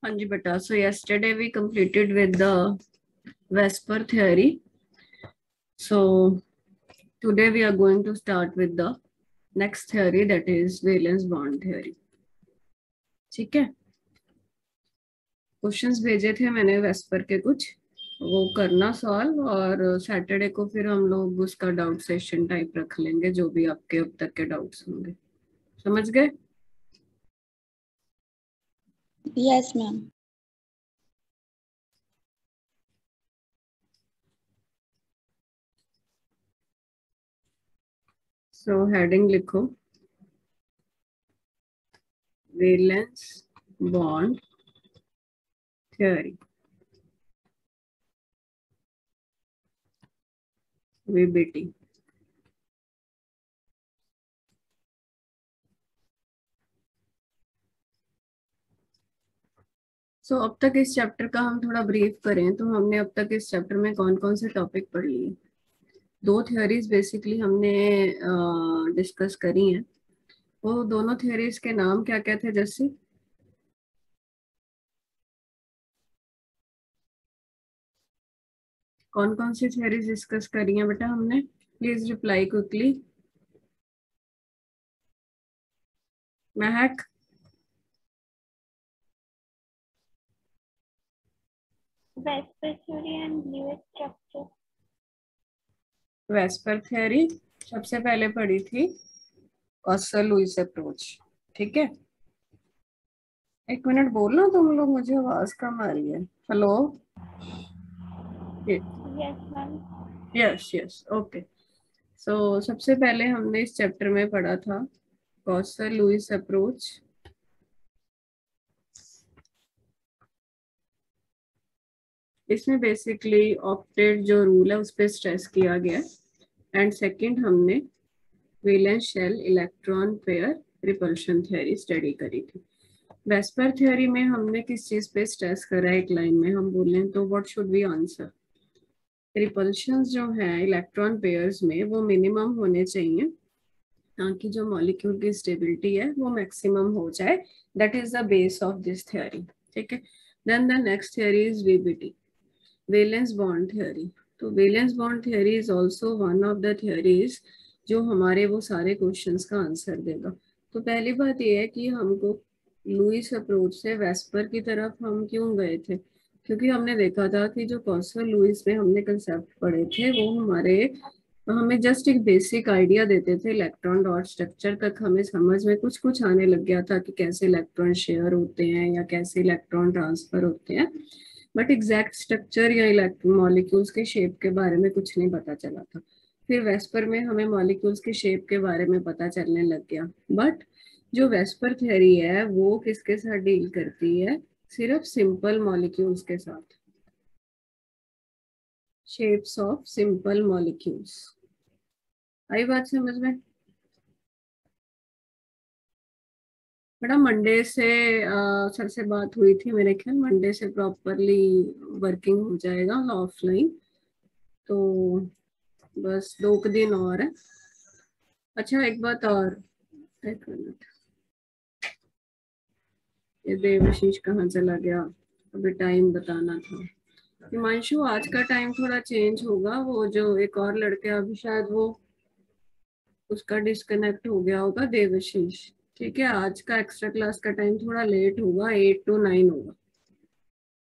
हाँ जी बेटा, so yesterday we completed with the Vesper theory. So today we are going to start with the next theory, that is valence bond theory. ठीक है, questions भेजे थे मैंने VSEPR के कुछ, वो करना सॉल्व, और सैटरडे को फिर हम लोग उसका डाउट सेशन टाइप रख लेंगे, जो भी आपके अब तक के डाउट्स होंगे। समझ गए? Yes ma'am. सो हेडिंग लिखो, वैलेंस बॉन्ड थ्योरी, वीबीटी। सो अब तक इस चैप्टर का हम थोड़ा ब्रीफ करें तो हमने अब तक इस चैप्टर में कौन कौन से टॉपिक पढ़ लिए। दो थ्योरीज बेसिकली हमने डिस्कस करी हैं। वो दोनों थ्योरीज के नाम क्या क्या थे जैसे? कौन कौन सी थ्योरीज डिस्कस करी हैं बेटा हमने? Please reply quickly. Mahak, VSEPR theory and newest structure. VSEPR theory सबसे पहले पढ़ी थी, कॉसल लुईस अप्रोच। ठीक है, एक मिनट बोलना तुम लोग, मुझे आवाज कम आ रही है। Hello? Yes ma'am. Yes yes, okay. So सबसे पहले हमने इस चैप्टर में पढ़ा था कॉसल लुईस अप्रोच। इसमें बेसिकली ऑक्टेट जो रूल है उस पर स्ट्रेस किया गया। एंड सेकंड हमने valence shell electron pair repulsion theory study करी थी। वेस्पर थ्योरी में हमने किस चीज पे स्ट्रेस करा है, एक लाइन में हम बोलें तो what should we answer? Repulsions जो है इलेक्ट्रॉन पेयर्स में वो मिनिमम होने चाहिए ताकि जो मॉलिक्यूल की स्टेबिलिटी है वो मैक्सिमम हो जाए। That is the base of this theory. ठीक है, then the next theory is VBT, valence bond theory. तो valence bond theory is also one of the theories जो हमारे वो सारे क्वेश्चंस का आंसर देगा। तो पहली बात ये है कि हमको लुईस अप्रोच से वेस्पर की तरफ हम क्यों गए थे, क्योंकि हमने देखा था कि जो कॉसल लुईस में हमने कंसेप्ट पढ़े थे वो हमें जस्ट एक बेसिक आइडिया देते थे। इलेक्ट्रॉन डॉट स्ट्रक्चर तक हमें समझ में कुछ कुछ आने लग गया था कि कैसे इलेक्ट्रॉन शेयर होते हैं या कैसे इलेक्ट्रॉन ट्रांसफर होते हैं, बट एग्जैक्ट स्ट्रक्चर या इलेक्ट्रॉन मॉलिक्यूल्स के शेप के बारे में कुछ नहीं पता चला था। फिर वेस्पर में हमें मॉलिक्यूल्स के शेप के बारे में पता चलने लग गया। बट जो वेस्पर थ्योरी है वो किसके साथ डील करती है? सिर्फ सिंपल मॉलिक्यूल्स के साथ, शेप्स ऑफ सिंपल मॉलिक्यूल्स। आई बात समझ में? बड़ा मंडे से सर से बात हुई थी, मेरे ख्याल मंडे से प्रॉपरली वर्किंग हो जाएगा ऑफलाइन। तो बस 2 दिन और है। अच्छा एक बात और, एक मिनट, ये देवशीष कहाँ चला गया? अभी टाइम बताना था। हिमांशु आज का टाइम थोड़ा चेंज होगा, वो जो एक और लड़के अभी शायद वो उसका डिस्कनेक्ट हो गया होगा, देवशीष। ठीक है, आज का एक्स्ट्रा क्लास का टाइम थोड़ा लेट होगा, 8 to 9 होगा।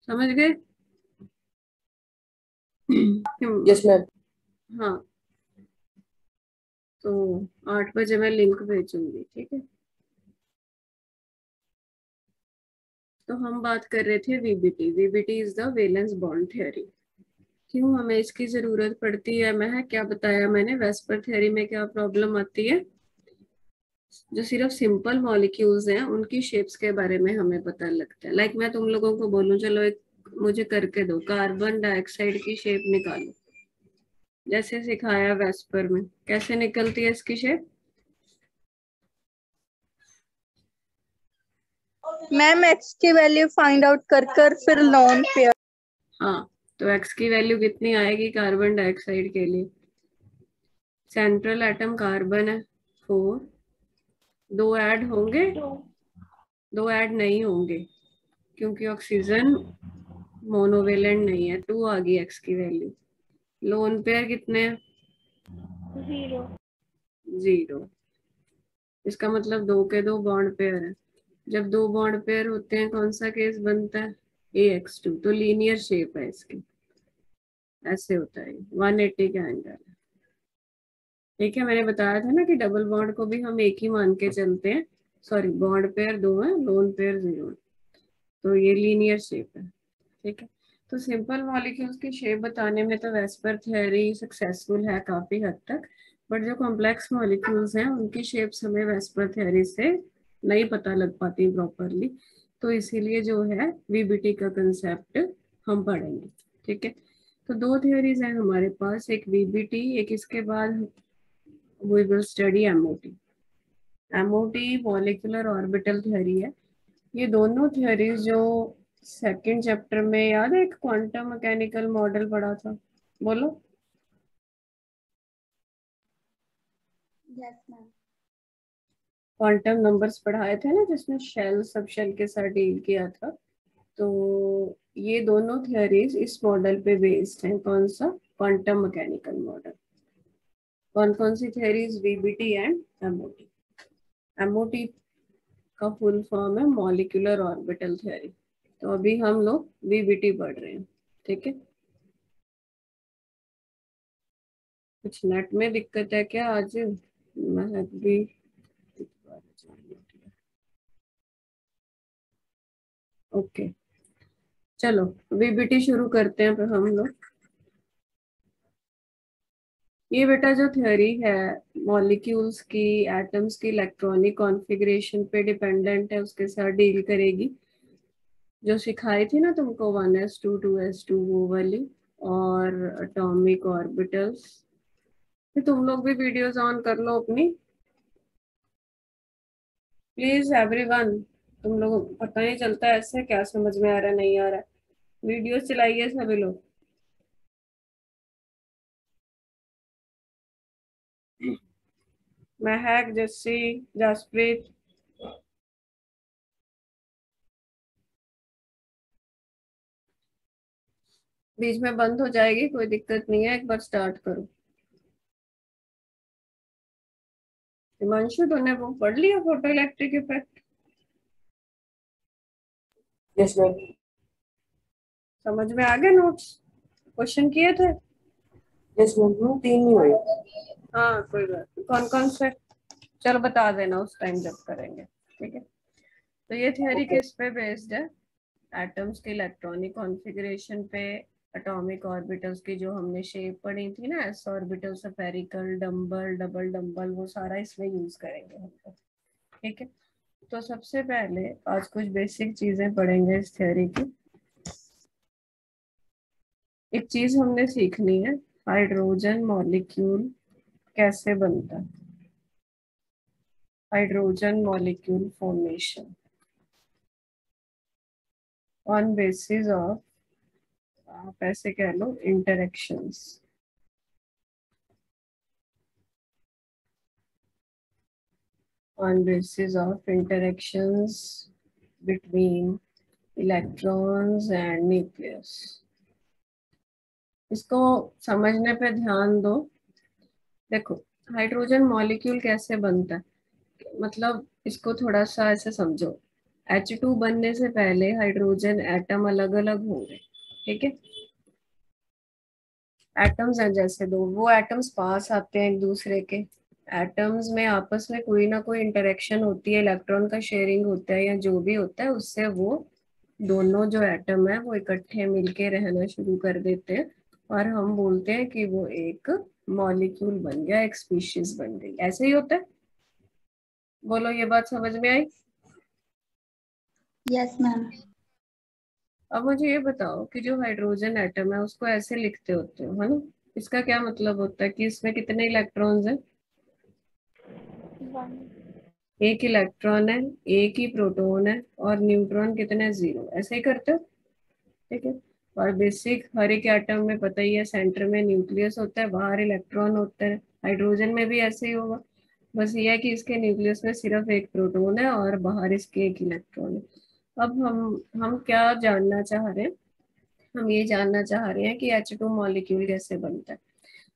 समझ गए? Yes ma'am. हाँ, तो 8 बजे मैं लिंक भेजूंगी। ठीक है, तो हम बात कर रहे थे VBT. VBT is the valence bond theory. क्यों हमें इसकी जरूरत पड़ती है? मैं क्या बताया मैंने, वेस्पर थ्योरी में क्या प्रॉब्लम आती है? जो सिर्फ सिंपल मॉलिक्यूल्स हैं उनकी शेप्स के बारे में हमें पता लगता है। लाइक मैं तुम लोगों को बोलूं, चलो एक मुझे करके दो, कार्बन डाइऑक्साइड की शेप निकालो, जैसे सिखाया वेस्पर में। कैसे निकलती है इसकी शेप? मैम एक्स की वैल्यू फाइंड आउट कर फिर लॉन पेयर। हाँ, तो एक्स की वैल्यू कितनी आएगी कार्बन डाइऑक्साइड के लिए? सेंट्रल एटम कार्बन है 4, 2 ऐड होंगे? 2 ऐड नहीं होंगे, क्योंकि ऑक्सीजन मोनोवेलेंट नहीं है, 2 आ गई एक्स की वैल्यू। लोन पेयर कितने हैं? 0. 0। इसका मतलब 2 के 2 बॉन्ड पेयर है। जब 2 बॉन्ड पेयर होते हैं कौन सा केस बनता है? AX2। तो लीनियर शेप है इसकी, ऐसे होता है, 180 का एंगल है। ठीक है, मैंने बताया था ना कि डबल बॉन्ड को भी हम एक ही मान के चलते हैं। सॉरी, बॉन्ड पेयर 2 है, लोन पेयर 0 है, तो ये लीनियर शेप है। ठीक है, तो सिंपल मॉलिक्यूल्स की शेप बताने में तो वेस्पर थ्योरी सक्सेसफुल है काफी हद तक, बट जो कॉम्प्लेक्स मॉलिक्यूल्स हैं उनकी शेप्स हमें वेस्पर थ्योरी से नहीं पता लग पाती प्रॉपरली, तो इसीलिए जो है वीबीटी का कंसेप्ट हम पढ़ेंगे। ठीक है, तो 2 थ्योरीज हैं हमारे पास, एक वीबीटी, एक इसके बाद we will study MOT. MOT molecular orbital theory है। ये दोनों थ्योरीज जो सेकंड चैप्टर में याद है, एक क्वांटम मैकेनिकल मॉडल पढ़ा था, बोलो। Yes, ma'am. क्वांटम नंबर्स पढ़ाए थे ना, जिसमें शेल सब शेल के साथ डील किया था। तो ये दोनों थ्योरीज इस मॉडल पे बेस्ड हैं। कौन सा? Quantum mechanical model. कौन कौन सी theories? VBT and MOT. MOT का फुल फॉर्म है मॉलिक्यूलर ऑर्बिटल थ्योरी। तो अभी हम लोग वीबीटी पढ़ रहे हैं। ठीक है, कुछ नेट में दिक्कत है क्या आज? मैं अभी ओके, चलो वीबीटी शुरू करते हैं फिर हम लोग। ये बेटा जो थ्योरी है मॉलिक्यूल्स की, एटम्स की इलेक्ट्रॉनिक कॉन्फ़िगरेशन पे डिपेंडेंट है, उसके साथ डील करेगी। जो सिखाई थी ना तुमको 1s2 2s2 वो वाली, और एटॉमिक ऑर्बिटल्स। तुम लोग भी वीडियोस ऑन कर लो अपनी, प्लीज एवरीवन। तुम लोग पता नहीं चलता ऐसे क्या समझ में आ रहा है नहीं आ रहा है। वीडियोस चलाइए सभी लोग। महक, जस्सी, जसप्रीत। बीच में बंद हो जाएगी, कोई दिक्कत नहीं है, एक बार स्टार्ट करो। हिमांशु, तूने वो पढ़ लिया photo electric effect? Yes ma'am. समझ में आ गए नोट्स? क्वेश्चन किए थे? यस मैम, 3 ही हुए। हाँ कोई बात नहीं, कौन कौन से? चलो बता देना उस टाइम जब करेंगे। ठीक है, तो ये थियोरी ओके। किस पे बेस्ड है? एटम्स के इलेक्ट्रॉनिक कॉन्फ़िगरेशन पे। एटॉमिक ऑर्बिटल्स की जो हमने शेप पढ़ी थी ना, S orbital, spherical, dumbbell, double dumbbell, वो सारा इसमें यूज करेंगे हम लोग। ठीक है, तो सबसे पहले आज कुछ बेसिक चीजें पढ़ेंगे इस थ्योरी की। एक चीज हमने सीखनी है, हाइड्रोजन मॉलिक्यूल कैसे बनता है। Hydrogen molecule formation on basis of, आप ऐसे कह लो, interactions. On basis of interactions between electrons and nucleus. इसको समझने पे ध्यान दो। देखो, हाइड्रोजन मॉलिक्यूल कैसे बनता है, मतलब इसको थोड़ा सा ऐसे समझो। H2 बनने से पहले हाइड्रोजन एटम अलग अलग होंगे। ठीक है, एटम्स हैं जैसे दो, वो एटम्स पास आते हैं एक दूसरे के। एटम्स में आपस में कोई ना कोई इंटरेक्शन होती है, इलेक्ट्रॉन का शेयरिंग होता है या जो भी होता है, उससे वो दोनों जो एटम है वो इकट्ठे मिलके रहना शुरू कर देते हैं, और हम बोलते हैं कि वो एक मॉलिक्यूल बन गया, एक स्पीशीज बन गई। ऐसे ही होता है, बोलो ये बात समझ में आई? Yes, ma'am. अब मुझे ये बताओ कि जो हाइड्रोजन एटम है उसको ऐसे लिखते होते हो, है ना? इसका क्या मतलब होता है कि इसमें कितने इलेक्ट्रॉन्स हैं? 1. एक इलेक्ट्रॉन है, एक ही प्रोटॉन है, और न्यूट्रॉन कितने? 0। ऐसे ही करते हो। ठीक है, और बेसिक हर एक एटम में पता ही है, सेंटर में न्यूक्लियस होता है, बाहर इलेक्ट्रॉन होता है। हाइड्रोजन में भी ऐसे ही होगा, बस ये है कि इसके न्यूक्लियस में सिर्फ एक प्रोटॉन है और बाहर इसके एक इलेक्ट्रॉन है। अब हम क्या जानना चाह रहे हैं, हम ये जानना चाह रहे हैं कि H2 मॉलिक्यूल कैसे बनता है।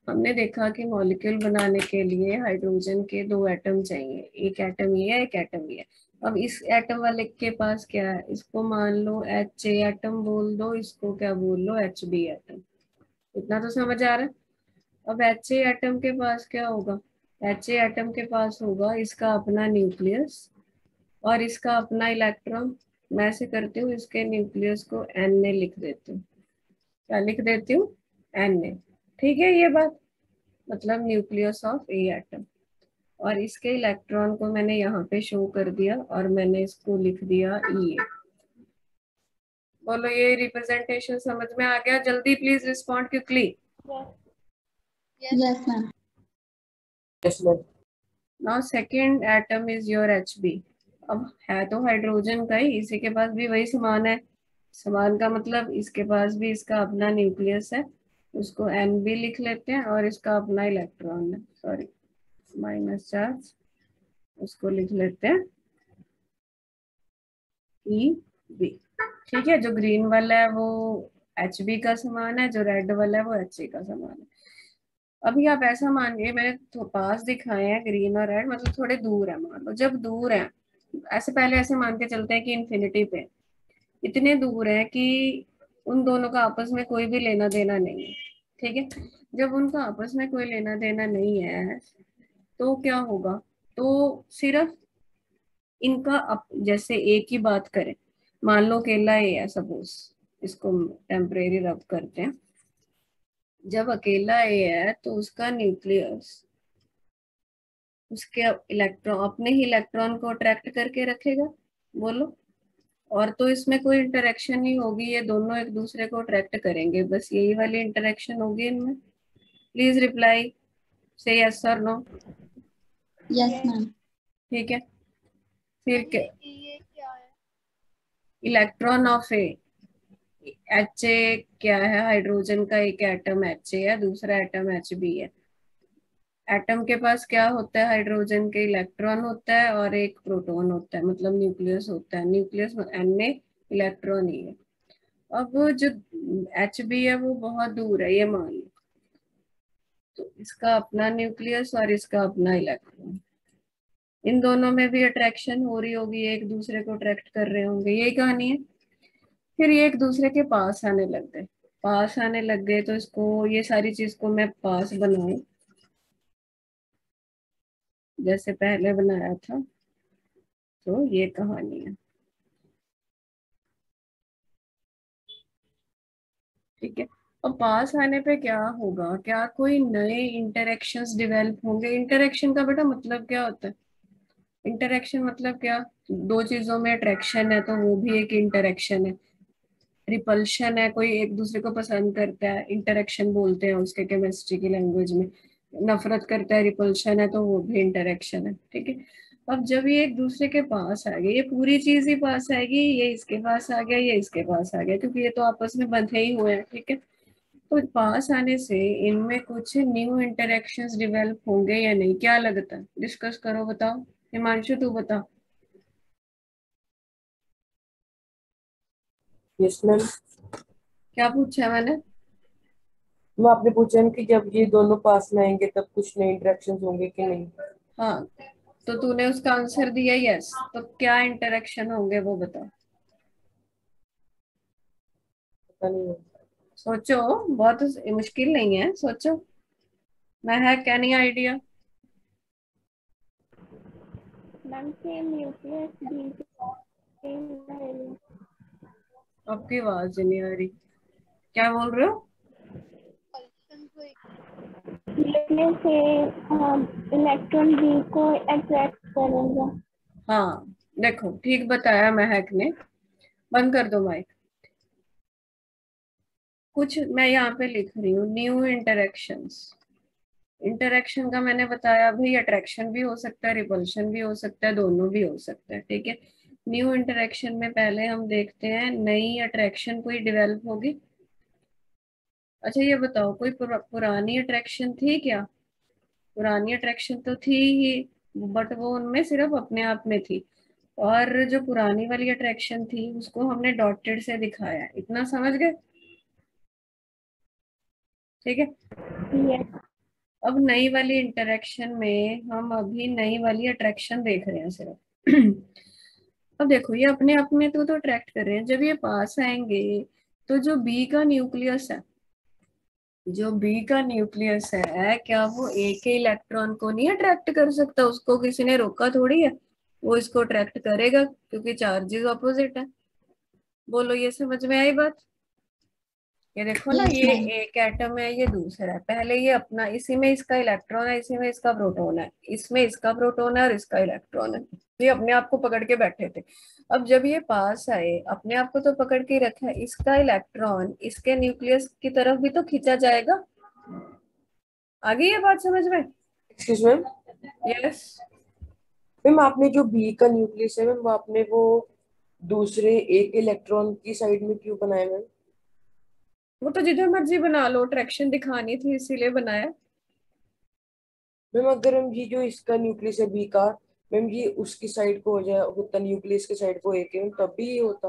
हमने देखा कि मॉलिक्यूल बनाने के लिए हाइड्रोजन के 2 एटम चाहिए, एक एटम ये है, एक एटम ये है। अब इस एटम वाले के पास क्या है, इसको मान लो H एटम बोल दो, इसको क्या बोल लो, HB एटम। इतना तो समझ आ रहा है। अब H एटम के पास क्या होगा, H एटम के पास होगा इसका अपना न्यूक्लियस और इसका अपना इलेक्ट्रॉन। मैं ऐसे करती हूँ, इसके न्यूक्लियस को Na लिख देती हूँ। क्या लिख देती हूँ, Na। ठीक है, ये बात मतलब न्यूक्लियस ऑफ ए एटम। और इसके इलेक्ट्रॉन को मैंने यहाँ पे शो कर दिया और मैंने इसको लिख दिया E। बोलो ये रिप्रेजेंटेशन समझ में आ गया? जल्दी please respond quickly. Yes, ma'am. Yes, ma'am. Now second atom is your HB। अब है तो हाइड्रोजन का ही, इसी के पास भी वही समान है। समान का मतलब इसके पास भी इसका अपना न्यूक्लियस है, उसको Nb लिख लेते हैं, और इसका अपना इलेक्ट्रॉन है, सॉरी माइनस चार्ज, उसको लिख लेते हैं EB। ठीक है, जो ग्रीन वाला है वो HB का समान है, जो रेड वाला है वो HA का समान है। अभी आप ऐसा मानिए, मैंने तो पास दिखाए हैं ग्रीन और रेड, मतलब थोड़े दूर है। मान लो जब दूर है, ऐसे पहले ऐसे मान के चलते हैं कि इन्फिनिटी पे इतने दूर है कि उन दोनों का आपस में कोई भी लेना देना नहीं है। ठीक है, जब उनका आपस में कोई लेना देना नहीं है तो क्या होगा, तो सिर्फ इनका जैसे एक ही बात करें, मान लो अकेला ए है सपोज, इसको टेम्परेरी रब करते हैं। जब अकेला ए है तो उसका न्यूक्लियस उसके इलेक्ट्रॉन, अपने ही इलेक्ट्रॉन को अट्रैक्ट करके रखेगा। बोलो, और तो इसमें कोई इंटरेक्शन नहीं होगी, ये दोनों एक दूसरे को अट्रैक्ट करेंगे, बस यही वाली इंटरेक्शन होगी इनमें। प्लीज रिप्लाई, से यस और नो। Yes, ma'am. ठीक है, फिर ये क्या है? इलेक्ट्रॉन ऑफ ए, HA क्या है, हाइड्रोजन का एक एटम HA है, दूसरा एटम HB है। एटम के पास क्या होता है, हाइड्रोजन के इलेक्ट्रॉन होता है और एक प्रोटॉन होता है, मतलब न्यूक्लियस होता है। न्यूक्लियस Na, इलेक्ट्रॉन ही है। अब जो HB है वो बहुत दूर है, ये मान लो, तो इसका अपना न्यूक्लियस और इसका अपना इलेक्ट्रॉन, इन दोनों में भी अट्रैक्शन हो रही होगी, एक दूसरे को अट्रैक्ट कर रहे होंगे, यही कहानी है। फिर ये एक दूसरे के पास आने लग गए, पास आने लग गए तो इसको, ये सारी चीज को मैं पास बनाऊं जैसे पहले बनाया था, तो ये कहानी है। ठीक है, और पास आने पे क्या होगा, क्या कोई नए इंटरेक्शंस डेवलप होंगे? इंटरेक्शन का बेटा मतलब क्या होता है, इंटरेक्शन मतलब क्या, दो चीजों में अट्रैक्शन है तो वो भी एक इंटरेक्शन है। रिपल्शन है, कोई एक दूसरे को पसंद करता है, इंटरेक्शन बोलते हैं उसके केमिस्ट्री की लैंग्वेज में। नफरत करता है, रिपल्शन है, तो वो भी इंटरेक्शन है। ठीक है, अब जब ये एक दूसरे के पास आ गए, ये पूरी चीज ही पास आएगी, ये इसके पास आ गया, ये इसके पास आ गया, क्योंकि ये तो आपस में बंधे ही हुए हैं। ठीक है, तो पास आने से इनमें कुछ न्यू इंटरेक्शंस डेवलप होंगे या नहीं, क्या लगता है? डिस्कस करो, बताओ। हिमांशु तू बता। Yes, ma'am. क्या पूछा है मैंने? मैं आपने पूछा कि जब ये दोनों पास में आएंगे तब कुछ नए इंटरेक्शन होंगे कि नहीं? हाँ, तो तूने उसका आंसर दिया यस, तो क्या इंटरेक्शन होंगे वो बता। पता नहीं। सोचो, बहुत मुश्किल नहीं है, सोचो। मैं है क्या नहीं आइडिया? मैम सेम न्यूक्लियस भी सेम रहेगा। आपकी आवाज नहीं आ रही, क्या बोल रहे हो? न्यूक्लियस से इलेक्ट्रॉन बी को अट्रैक्ट करेगा। हाँ, देखो ठीक बताया महक ने। बंद कर दो माइक। कुछ मैं यहाँ पे लिख रही हूँ, न्यू इंटरेक्शंस। इंटरेक्शन का मैंने बताया भाई, अट्रैक्शन भी हो सकता है, रिपल्शन भी हो सकता है, दोनों भी हो सकता है। ठीक है, न्यू इंटरेक्शन में पहले हम देखते हैं नई अट्रैक्शन कोई डेवलप होगी। अच्छा ये बताओ, कोई पुरानी अट्रैक्शन थी क्या? पुरानी अट्रैक्शन तो थी ही, बट वो उनमें सिर्फ अपने आप में थी। और जो पुरानी वाली अट्रैक्शन थी उसको हमने डॉटेड से दिखाया, इतना समझ गए? ठीक है। यस। अब नई वाली इंटरेक्शन में हम अभी नई वाली अट्रैक्शन देख रहे हैं सिर्फ। अब देखो ये अपने आप में तो अट्रैक्ट कर रहे हैं, जब ये पास आएंगे तो जो बी का न्यूक्लियस है, जो बी का न्यूक्लियस है, क्या वो ए के इलेक्ट्रॉन को नहीं अट्रैक्ट कर सकता? उसको किसी ने रोका थोड़ी है, वो इसको अट्रैक्ट करेगा क्योंकि चार्जेस ऑपोजिट है। बोलो ये समझ में आई बात? ये देखो ना, ये एक एटम है, ये दूसरा है। पहले ये अपना, इसी में इसका इलेक्ट्रॉन है, इसी में इसका प्रोटॉन है, इसमें इसका प्रोटॉन है और इसका इलेक्ट्रॉन है। ये अपने आप को पकड़ के बैठे थे। अब जब ये पास आए, अपने आप को तो पकड़ के ही रखा है, इसका इलेक्ट्रॉन इसके न्यूक्लियस की तरफ भी तो खींचा जाएगा। आ गई ये बात समझ में? Excuse ma'am, yes. मैम आपने जो बी का न्यूक्लियस है मैम, वो आपने वो दूसरे एक इलेक्ट्रॉन की साइड में क्यों बनाया मैम? वो तो जिधर मर्जी बना लो, अट्रैक्शन दिखानी थी इसीलिए बनाया। मैम अगर हम ये जो इसका न्यूक्लियस है बी का, मैम ये उसकी साइड को हो जाए होता, न्यूक्लियस के साइड को एक है मैम, तब भी ये होता।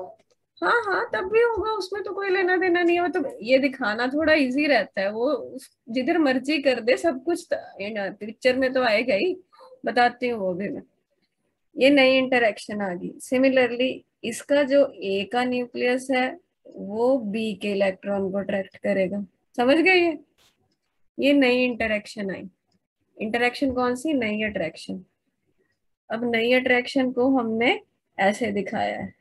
हाँ हाँ, तब भी होगा, उसमें तो कोई लेना देना नहीं है। तो ये दिखाना थोड़ा इजी रहता है, वो जिधर मर्जी कर दे सब कुछ, पिक्चर में तो आएगा ही। बताती हूँ वो भी मैं। ये नई इंटरेक्शन आ गई। सिमिलरली इसका जो ए का न्यूक्लियस है वो बी के इलेक्ट्रॉन को अट्रैक्ट करेगा। समझ गए? ये नई इंटरेक्शन आई। इंटरेक्शन कौन सी? नई अट्रैक्शन। अब नई अट्रैक्शन को हमने ऐसे दिखाया है,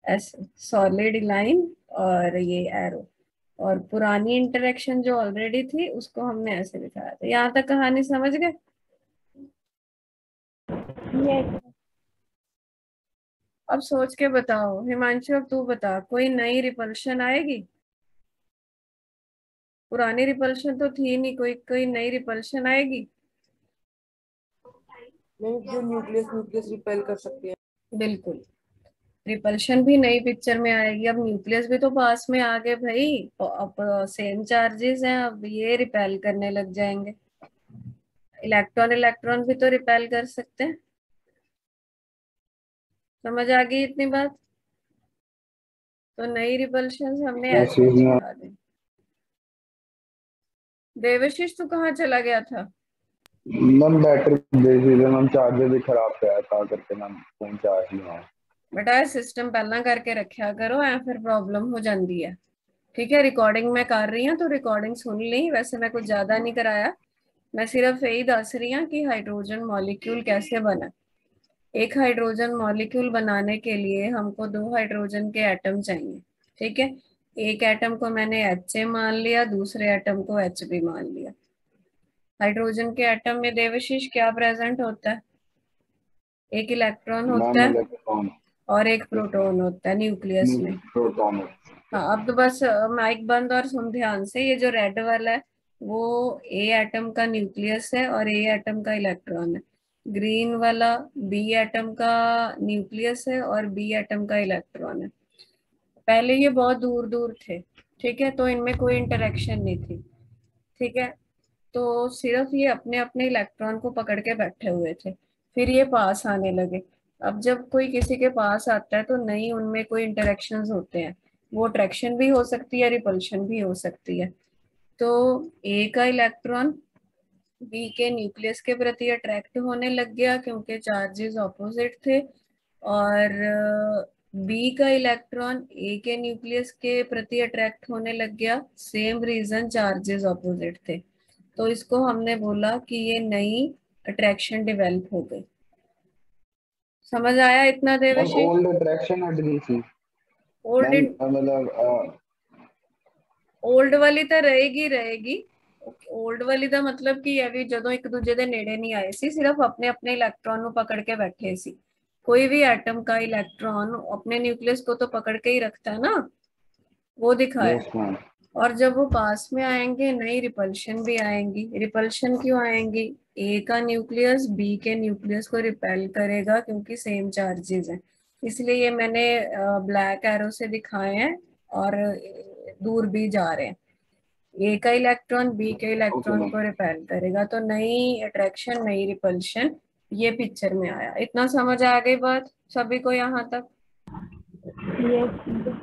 ऐसे सॉलिड लाइन और ये एरो। और पुरानी इंटरेक्शन जो ऑलरेडी थी उसको हमने ऐसे दिखाया था। यहाँ तक कहानी समझ गए? यस। अब सोच के बताओ हिमांशु, अब तू बता, कोई नई रिपल्शन आएगी? पुरानी रिपल्शन तो थी नहीं, कोई कोई नई रिपल्शन आएगी? मैम जो न्यूक्लियस न्यूक्लियस रिपेल कर सकते हैं। बिल्कुल, रिपल्शन भी नई पिक्चर में आएगी। अब न्यूक्लियस भी तो पास में आ गए भाई, अब सेम चार्जेस हैं, अब ये रिपेल करने लग जाएंगे। इलेक्ट्रॉन इलेक्ट्रॉन भी तो रिपेल कर सकते हैं। समझ आ गई इतनी बात? तो नई रिपल्शन हमने ऐसे दिखा दी। देवशीष तू कहाँ चला गया था? मैम बैटरी देखिए मैम, चार्जर भी खराब था था करके मैम, फोन चार्ज नहीं हुआ। बेटा सिस्टम पहला करके रखा करो, या फिर प्रॉब्लम हो जाती है। ठीक है, रिकॉर्डिंग मैं कर रही हूँ तो रिकॉर्डिंग सुन ली। वैसे मैं कुछ ज्यादा नहीं कराया, मैं सिर्फ यही दस रही हूँ कि हाइड्रोजन मॉलिक्यूल कैसे बना। एक हाइड्रोजन मॉलिक्यूल बनाने के लिए हमको दो हाइड्रोजन के एटम चाहिए। ठीक है, एक एटम को मैंने HA मान लिया, दूसरे एटम को HB मान लिया। हाइड्रोजन के एटम में देवशीष क्या प्रेजेंट होता है? एक इलेक्ट्रॉन होता मैम है इलेक्ट्रॉन, और एक प्रोटॉन होता है न्यूक्लियस में। प्रोटॉन। हाँ, अब तो बस माइक बंद और सुन ध्यान से। ये जो रेड वाला है वो ए एटम का न्यूक्लियस है और ए एटम का इलेक्ट्रॉन है। ग्रीन वाला बी एटम का न्यूक्लियस है और बी एटम का इलेक्ट्रॉन है। पहले ये बहुत दूर दूर थे, ठीक है, तो इनमें कोई इंटरेक्शन नहीं थी। ठीक है, तो सिर्फ ये अपने अपने इलेक्ट्रॉन को पकड़ के बैठे हुए थे। फिर ये पास आने लगे। अब जब कोई किसी के पास आता है तो नहीं, उनमें कोई इंटरेक्शंस होते हैं। वो अट्रैक्शन भी हो सकती है, रिपल्शन भी हो सकती है। तो ए का इलेक्ट्रॉन बी के न्यूक्लियस के प्रति अट्रैक्ट होने लग गया क्योंकि चार्जेस ऑपोजिट थे। और बी का इलेक्ट्रॉन ए के न्यूक्लियस के प्रति अट्रैक्ट होने लग गया, सेम रीजन, चार्जेस ऑपोजिट थे। तो इसको हमने बोला कि ये नई अट्रैक्शन डेवलप हो गई। समझ आया इतना मैम देवशी? ओल्ड अट्रैक्शन हट गई थी ओल्ड, मैम, मतलब ओल्ड वाली तो रहेगी रहेगी। ओल्ड वाली ਦਾ मतलब कि अभी ਜਦੋਂ ਇੱਕ ਦੂਜੇ ਦੇ ਨੇੜੇ ਨਹੀਂ ਆਏ ਸੀ, ਸਿਰਫ अपने अपने इलेक्ट्रॉन ਨੂੰ पकड़ के बैठे सी। कोई भी एटम का इलेक्ट्रॉन अपने न्यूक्लियस को तो पकड़ के ही रखता है ना, वो दिखाया। Yes ma'am. और जब वो पास में आएंगे नई रिपल्शन भी आएंगी। रिपल्शन क्यों आएंगी? ए का न्यूक्लियस बी के न्यूक्लियस को रिपेल करेगा क्योंकि सेम चार्जेस हैं। इसलिए ये मैंने ब्लैक एरो से दिखाए हैं और दूर भी जा रहे हैं। ए का इलेक्ट्रॉन बी के ओके इलेक्ट्रॉन मैम। को रिपेल करेगा, तो नई अट्रैक्शन नई रिपल्शन ये पिक्चर में आया। इतना समझ आ गई बात सभी को यहाँ तक? यस।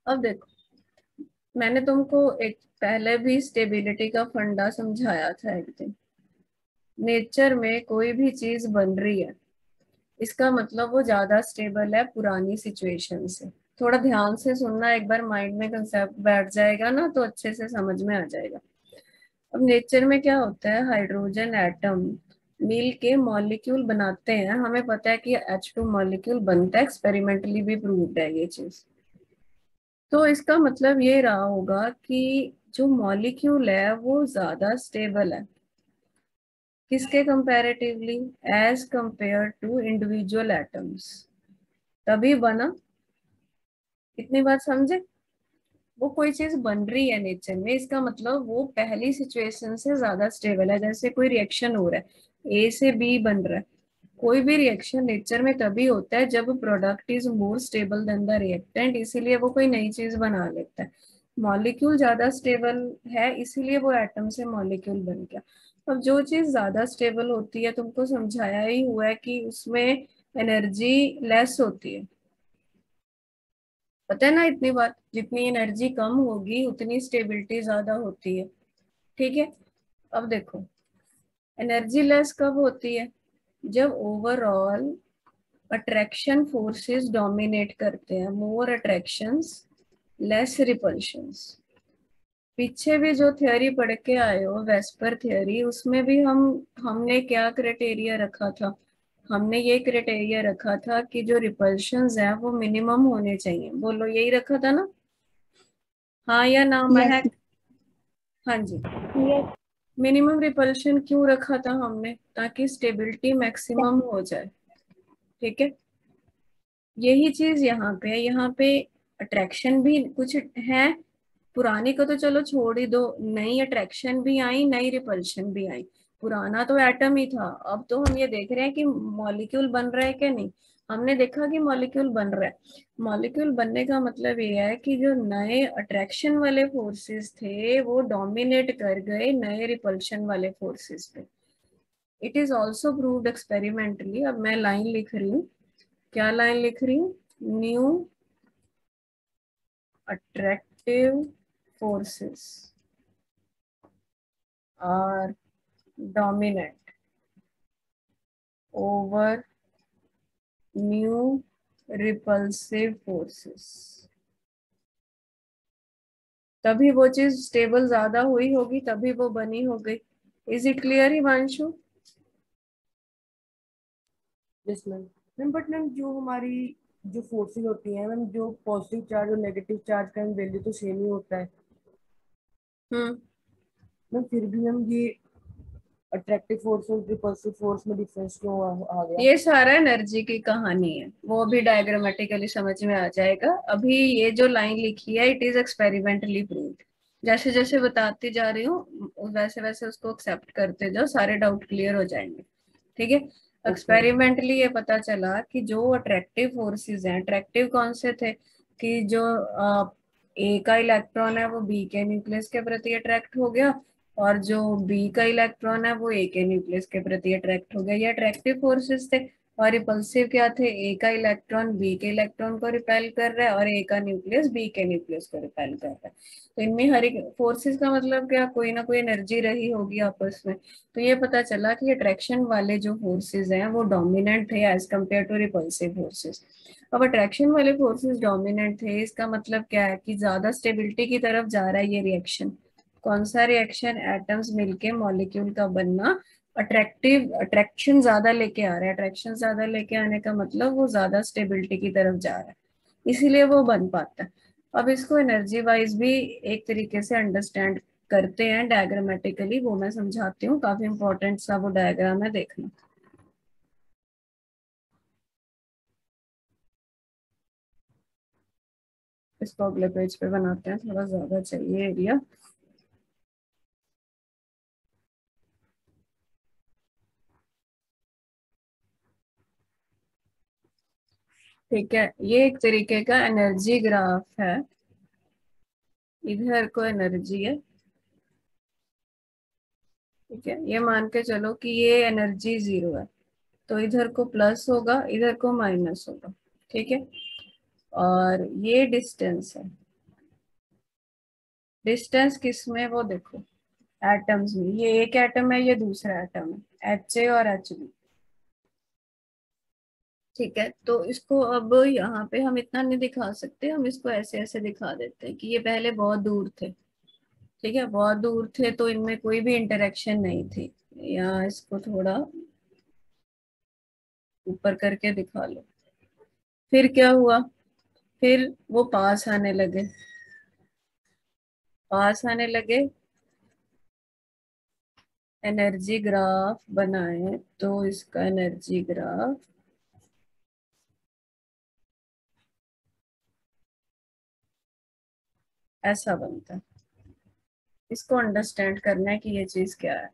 अब देखो, मैंने तुमको एक पहले भी स्टेबिलिटी का फंडा समझाया था एक दिन। नेचर में कोई भी चीज बन रही है, इसका मतलब वो ज्यादा स्टेबल है पुरानी सिचुएशन से। थोड़ा ध्यान से सुनना, एक बार माइंड में कंसेप्ट बैठ जाएगा ना तो अच्छे से समझ में आ जाएगा। अब नेचर में क्या होता है, हाइड्रोजन एटम मिल के मॉलिक्यूल बनाते हैं। हमें पता है कि H2 मॉलिक्यूल बनता है, एक्सपेरिमेंटली भी प्रूव्ड है ये चीज। तो इसका मतलब ये रहा होगा कि जो मॉलिक्यूल है वो ज्यादा स्टेबल है। किसके comparatively? As compare to individual atoms. तभी बना। इतनी बात समझे? वो कोई चीज बन रही है नेचर में, इसका मतलब वो पहली सिचुएशन से ज्यादा स्टेबल है। जैसे कोई रिएक्शन हो रहा है, ए से बी बन रहा है। कोई भी रिएक्शन नेचर में तभी होता है जब product is more stable then the reactant, इसीलिए वो कोई नई चीज बना लेता है। मॉलिक्यूल ज्यादा स्टेबल है, इसीलिए वो एटम से मॉलिक्यूल बन गया। अब जो चीज ज्यादा स्टेबल होती है, तुमको समझाया ही हुआ है कि उसमें एनर्जी लेस होती है। पता है ना इतनी बात? जितनी एनर्जी कम होगी उतनी स्टेबिलिटी ज्यादा होती है। ठीक है। अब देखो, एनर्जी लेस कब होती है? जब ओवरऑल अट्रैक्शन फोर्सेस डोमिनेट करते हैं। मोर अट्रैक्शंस, लेस रिपल्शंस। पीछे भी जो थ्योरी पढ़ के आए हो, वेस्पर थ्योरी, उसमें भी हमने क्या क्राइटेरिया रखा था? हमने ये क्राइटेरिया रखा था कि जो रिपल्शंस है वो मिनिमम होने चाहिए। बोलो, यही रखा था ना? हाँ या ना Yes. महक? हाँ जी। यस। मिनिमम रिपल्शन क्यों रखा था हमने? ताकि स्टेबिलिटी मैक्सिमम हो जाए। ठीक है। यही चीज यहाँ पे है। यहाँ पे अट्रैक्शन भी कुछ है, पुरानी को तो चलो छोड़ ही दो, नई अट्रैक्शन भी आई, नई रिपल्शन भी आई। पुराना तो एटम ही था। अब तो हम ये देख रहे हैं कि मॉलिक्यूल बन रहा है कि नहीं। हमने देखा कि मॉलिक्यूल बन रहा है। मॉलिक्यूल बनने का मतलब ये है कि जो नए अट्रैक्शन वाले फोर्सेस थे वो डोमिनेट कर गए नए रिपल्शन वाले फोर्सेस पे। It is also proved experimentally. अब मैं लाइन लिख रही हूँ। क्या लाइन लिख रही हूँ? New attractive forces are dominant over new repulsive forces। तभी वो चीज स्टेबल ज्यादा हुई होगी, तभी वो बनी हो गई। Is it clear Himanshu? Yes ma'am. Ma'am but ma'am जो हमारी जो फोर्सेस होती हैं मैम, जो पॉजिटिव चार्ज और नेगेटिव चार्ज का वैल्यू तो सेम ही होता है हम्म। मैम, फिर भी मैम ये अट्रैक्टिव फोर्स और रिपल्सिव फोर्स में डिफरेंस क्यों आ गया? ये सारा एनर्जी की कहानी है, वो भी डायग्रामेटिकली समझ में आ जाएगा। अभी ये जो लाइन लिखी है, इट इज एक्सपेरिमेंटली प्रूव्ड। जैसे जैसे बताती जा रही हूँ वैसे वैसे उसको एक्सेप्ट करते जाओ, सारे डाउट क्लियर हो जाएंगे। ठीक है। ओके। एक्सपेरिमेंटली ये पता चला कि जो अट्रैक्टिव फोर्सेस हैं, अट्रैक्टिव कौन से थे? कि जो ए का इलेक्ट्रॉन है वो बी के न्यूक्लियस के प्रति अट्रैक्ट हो गया, और जो बी का इलेक्ट्रॉन है वो ए के न्यूक्लियस के प्रति अट्रैक्ट हो गया। ये अट्रैक्टिव फोर्सेस थे। और रिपल्सिव क्या थे? ए का इलेक्ट्रॉन बी के इलेक्ट्रॉन को रिपेल कर रहा है, और ए का न्यूक्लियस बी के न्यूक्लियस को रिपेल कर रहा है। तो इनमें हर एक फोर्सेस का मतलब क्या? कोई ना कोई एनर्जी रही होगी आपस में। तो ये पता चला कि अट्रैक्शन वाले जो फोर्सेस हैं वो डोमिनेंट थे as compare to repulsive forces. अब अट्रैक्शन वाले फोर्सेस डोमिनेंट थे, इसका मतलब क्या है? कि ज्यादा स्टेबिलिटी की तरफ जा रहा है ये रिएक्शन। कौन सा रिएक्शन? एटम्स मिलके मॉलिक्यूल का बनना। अट्रैक्शन ज्यादा लेके आ रहा है। अट्रैक्शन ज्यादा लेके आने का मतलब वो ज्यादा स्टेबिलिटी की तरफ जा रहा है, इसीलिए वो बन पाता है। अब इसको एनर्जी वाइज भी एक तरीके से अंडरस्टैंड करते हैं डायग्रामेटिकली, वो मैं समझाती हूँ। काफी इंपॉर्टेंट सा वो डायग्राम है, देखना। इसको अगले पेज पे बनाते हैं, थोड़ा ज्यादा चाहिए एरिया। ठीक है, ये एक तरीके का एनर्जी ग्राफ है। इधर को एनर्जी है, ठीक है, ये मान के चलो कि ये एनर्जी 0 है, तो इधर को प्लस होगा, इधर को माइनस होगा। ठीक है, और ये डिस्टेंस है। डिस्टेंस किस में, वो देखो एटम्स में। ये एक एटम है, ये दूसरा एटम है, HA और HB। ठीक है, तो इसको अब यहाँ पे हम इतना नहीं दिखा सकते, हम इसको ऐसे ऐसे दिखा देते हैं कि ये पहले बहुत दूर थे। ठीक है, बहुत दूर थे तो इनमें कोई भी इंटरेक्शन नहीं थी। या इसको थोड़ा ऊपर करके दिखा लो। फिर क्या हुआ, फिर वो पास आने लगे, पास आने लगे, एनर्जी ग्राफ बनाए तो इसका एनर्जी ग्राफ ऐसा बनता है। इसको अंडरस्टैंड करना है कि ये चीज क्या है।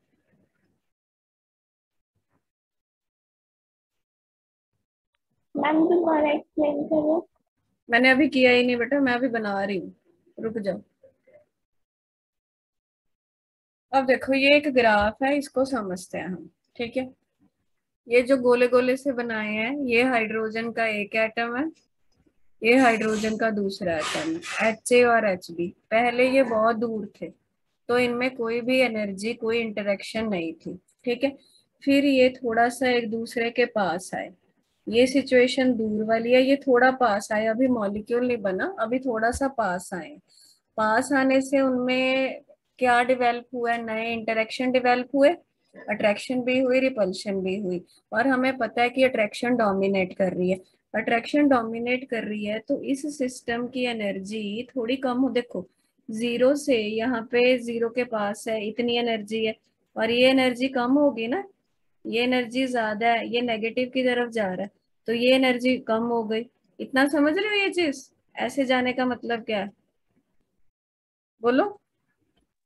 मैम दोबारा एक्सप्लेन करो। मैंने अभी किया ही नहीं बेटा, मैं अभी बना रही हूँ, रुक जाओ। अब देखो ये एक ग्राफ है, इसको समझते हैं हम। ठीक है, ये जो गोले गोले से बनाए हैं, ये हाइड्रोजन का एक एटम है, ये हाइड्रोजन का दूसरा एटम है, HA और HB। पहले ये बहुत दूर थे तो इनमें कोई भी एनर्जी, कोई इंटरेक्शन नहीं थी। ठीक है, फिर ये थोड़ा सा एक दूसरे के पास आए, ये सिचुएशन दूर वाली है, ये थोड़ा पास आए, अभी मॉलिक्यूल नहीं बना, अभी थोड़ा सा पास आए। पास आने से उनमें क्या डेवलप हुआ, नए इंटरेक्शन डेवलप हुए, अट्रैक्शन भी हुई, रिपल्शन भी हुई। और हमें पता है कि अट्रैक्शन डोमिनेट कर रही है। अट्रैक्शन डोमिनेट कर रही है तो इस सिस्टम की एनर्जी थोड़ी कम हो। देखो 0 से यहाँ पे 0 के पास है, इतनी एनर्जी है, और ये एनर्जी कम होगी ना, ये एनर्जी ज्यादा है, ये नेगेटिव की तरफ जा रहा है, तो ये एनर्जी कम हो गई। इतना समझ रहे हो ये चीज? ऐसे जाने का मतलब क्या है, बोलो।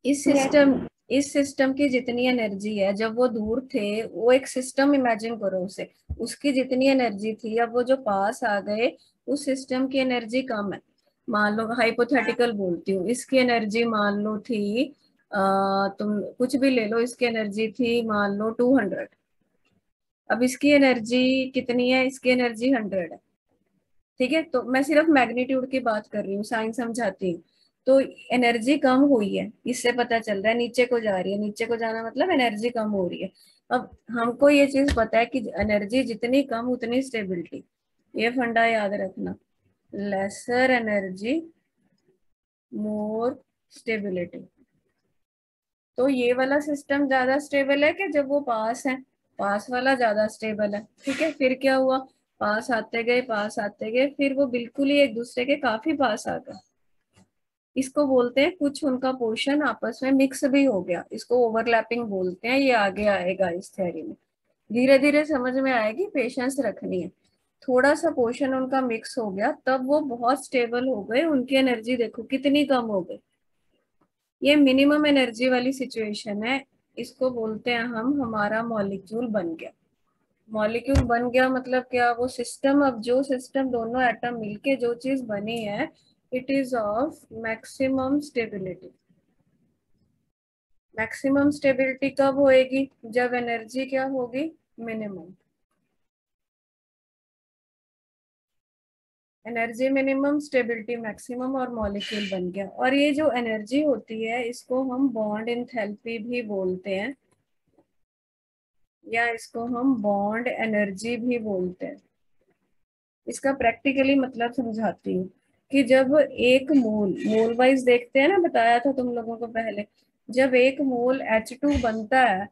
इस यस सिस्टम इस सिस्टम की जितनी एनर्जी है, जब वो दूर थे, वो एक सिस्टम इमेजिन करो उसे, उसकी जितनी एनर्जी थी, अब वो जो पास आ गए, उस सिस्टम की एनर्जी कम है। मान लो, हाइपोथेटिकल बोलती हूँ, इसकी एनर्जी मान लो थी, तुम कुछ भी ले लो, इसकी एनर्जी थी मान लो 200। अब इसकी एनर्जी कितनी है, इसकी एनर्जी 100 है। ठीक है, तो मैं सिर्फ मैग्नीट्यूड की बात कर रही हूँ, साइन समझाती हूँ। तो एनर्जी कम हुई है, इससे पता चल रहा है नीचे को जा रही है, नीचे को जाना मतलब एनर्जी कम हो रही है। अब हमको ये चीज पता है कि एनर्जी जितनी कम उतनी स्टेबिलिटी, ये फंडा याद रखना। Lesser energy more stability. तो ये वाला सिस्टम ज्यादा स्टेबल है कि जब वो पास है, पास वाला ज्यादा स्टेबल है। ठीक है, फिर क्या हुआ, पास आते गए, पास आते गए, फिर वो बिल्कुल ही एक दूसरे के काफी पास आ गए। इसको बोलते हैं, कुछ उनका पोर्शन आपस में मिक्स भी हो गया, इसको ओवरलैपिंग बोलते हैं। ये आगे आएगा इस थ्योरी में, धीरे धीरे समझ में आएगी, पेशेंस रखनी है। थोड़ा सा पोर्शन उनका मिक्स हो गया, तब वो बहुत स्टेबल हो गए, उनकी एनर्जी देखो कितनी कम हो गई। ये मिनिमम एनर्जी वाली सिचुएशन है, इसको बोलते हैं हम, हमारा मॉलिक्यूल बन गया। मॉलिक्यूल बन गया मतलब क्या, वो सिस्टम, अब जो सिस्टम दोनों एटम मिलके जो चीज बनी है, it is of maximum stability. Maximum stability कब होएगी, जब एनर्जी क्या होगी, minimum. Energy minimum, stability maximum, और मॉलिक्यूल बन गया। और ये जो एनर्जी होती है, इसको हम बॉन्ड एंथैल्पी भी बोलते हैं, या इसको हम बॉन्ड एनर्जी भी बोलते हैं। इसका प्रैक्टिकली मतलब समझाती हूँ कि जब एक मोल, मोल वाइज देखते हैं ना, बताया था तुम लोगों को पहले, जब एक मोल H2 बनता है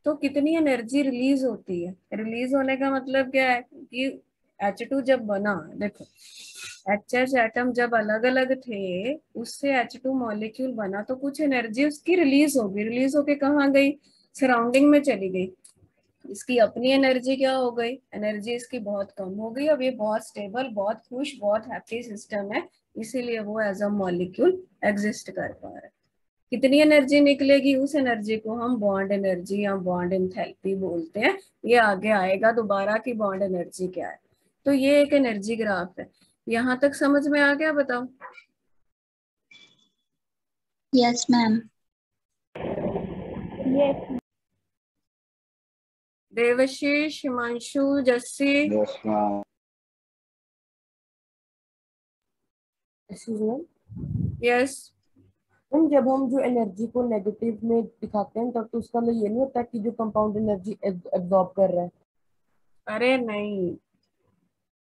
तो कितनी एनर्जी रिलीज होती है। रिलीज होने का मतलब क्या है कि H2 जब बना, देखो HH एटम जब अलग अलग थे, उससे H2 मॉलिक्यूल बना, तो कुछ एनर्जी उसकी रिलीज होगी, रिलीज होके कहाँ गई, सराउंडिंग में चली गई। इसकी अपनी एनर्जी क्या हो गई, एनर्जी इसकी बहुत कम हो गई। अब ये बहुत स्टेबल, बहुत खुश, बहुत हैप्पी सिस्टम है, इसीलिए वो एज अ मॉलिक्यूल एग्जिस्ट कर पा रहा है। कितनी एनर्जी निकलेगी, उस एनर्जी को हम बॉन्ड एनर्जी या बॉन्ड एंथैल्पी बोलते हैं। ये आगे आएगा दोबारा कि बॉन्ड एनर्जी क्या है। तो ये एक एनर्जी ग्राफ है। यहाँ तक समझ में आ गया, बताओ। Yes, ma'am. Yes Devashish, Himanshu, Jassi. Yes ma'am. Excuse ma'am. Yes. Ma'am जब हम जो एनर्जी को नेगेटिव में दिखाते हैं तब तो उसका मतलब ये नहीं होता कि जो कंपाउंड एनर्जी एब्जॉर्ब कर रहा है। अरे नहीं,